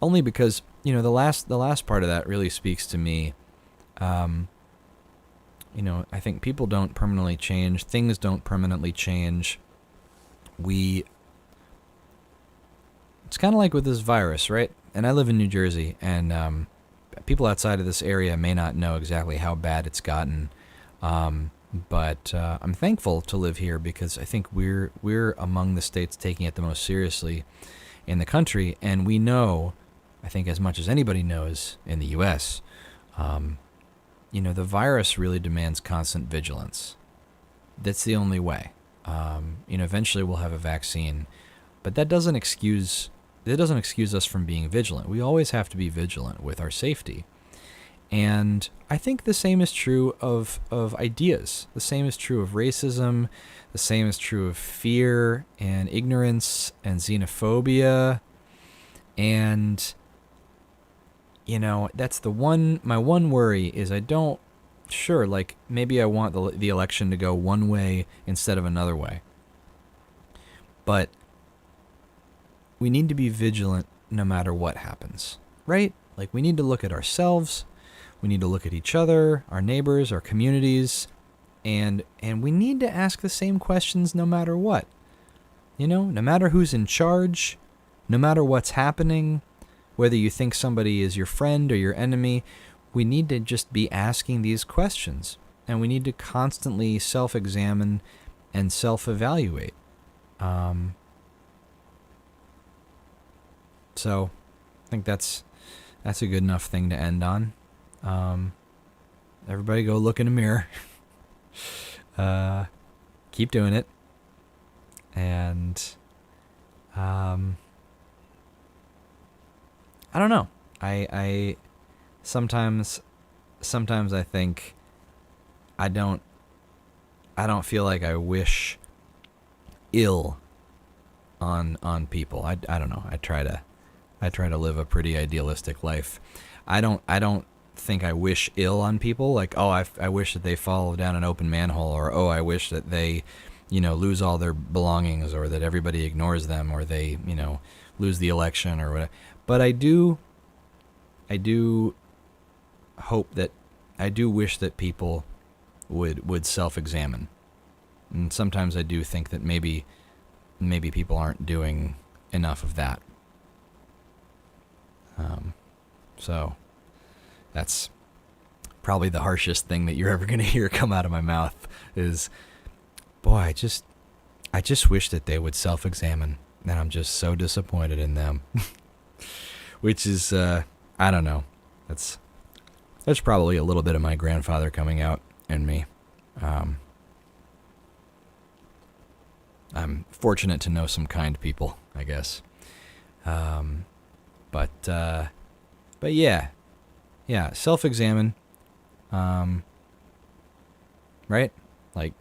Only because, the last part of that really speaks to me. I think people don't permanently change. Things don't permanently change. It's kind of like with this virus, right? And I live in New Jersey, and people outside of this area may not know exactly how bad it's gotten. But I'm thankful to live here because I think we're among the states taking it the most seriously in the country, and we know, I think as much as anybody knows in the U.S., the virus really demands constant vigilance. That's the only way. Eventually we'll have a vaccine, but that doesn't excuse us from being vigilant. We always have to be vigilant with our safety. And I think the same is true of ideas. The same is true of racism. The same is true of fear and ignorance and xenophobia. And, that's my one worry is maybe I want the election to go one way instead of another way. But we need to be vigilant no matter what happens, right? Like, we need to look at ourselves. We need to look at each other, our neighbors, our communities, and we need to ask the same questions no matter what. No matter who's in charge, no matter what's happening, whether you think somebody is your friend or your enemy, we need to just be asking these questions, and we need to constantly self-examine and self-evaluate. So I think that's a good enough thing to end on. Everybody go look in a mirror. Keep doing it. And, I don't know. I sometimes I think I don't feel like I wish ill on people. I don't know. I try to live a pretty idealistic life. I don't think I wish ill on people. Like, oh, I wish that they fall down an open manhole, or oh, I wish that they, lose all their belongings, or that everybody ignores them, or they, lose the election or whatever. But I do hope that I do wish that people would self-examine. And sometimes I do think that maybe people aren't doing enough of that. So that's probably the harshest thing that you're ever going to hear come out of my mouth is, boy, I just wish that they would self-examine, and I'm just so disappointed in them. Which is, I don't know. That's probably a little bit of my grandfather coming out in me. I'm fortunate to know some kind people, I guess. But yeah, self-examine, right? Like,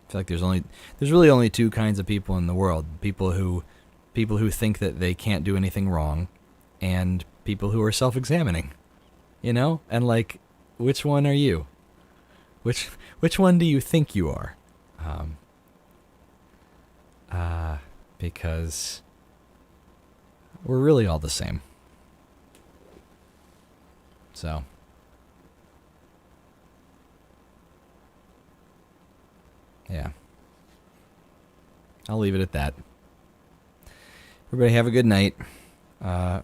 I feel like there's really only two kinds of people in the world: people who think that they can't do anything wrong, and people who are self-examining. And like, which one are you? Which one do you think you are? Because we're really all the same. So, yeah. I'll leave it at that. Everybody have a good night.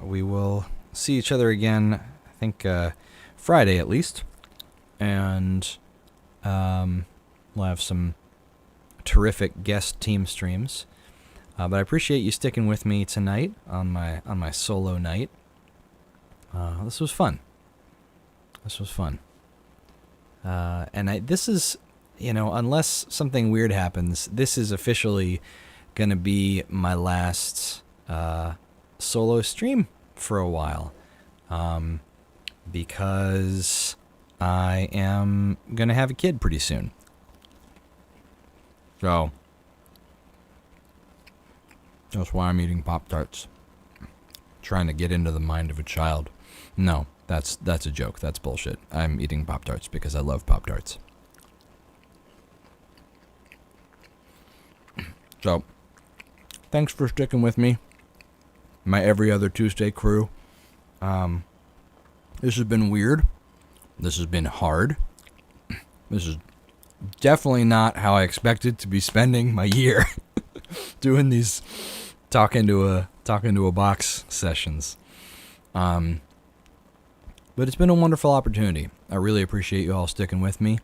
We will see each other again, I think, Friday at least. And we'll have some terrific guest team streams. But I appreciate you sticking with me tonight on my solo night. This was fun. And this is, unless something weird happens, this is officially going to be my last solo stream for a while. Because I am going to have a kid pretty soon. So, that's why I'm eating Pop-Tarts. Trying to get into the mind of a child. No, that's a joke. That's bullshit. I'm eating Pop-Tarts because I love Pop-Tarts. So, thanks for sticking with me. My every other Tuesday crew. This has been weird. This has been hard. This is definitely not how I expected to be spending my year doing these talking to a box sessions. But it's been a wonderful opportunity. I really appreciate you all sticking with me,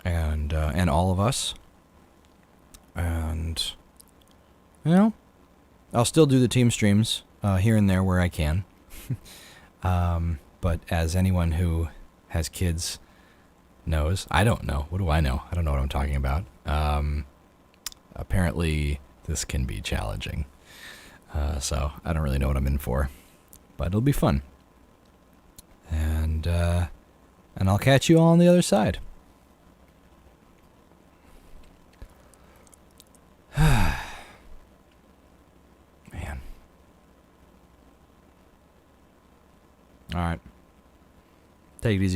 and all of us. And I'll still do the team streams here and there where I can. But as anyone who has kids knows, I don't know. What do I know? I don't know what I'm talking about. Apparently, this can be challenging. So I don't really know what I'm in for, but it'll be fun. And I'll catch you all on the other side. Man. All right. Take it easy.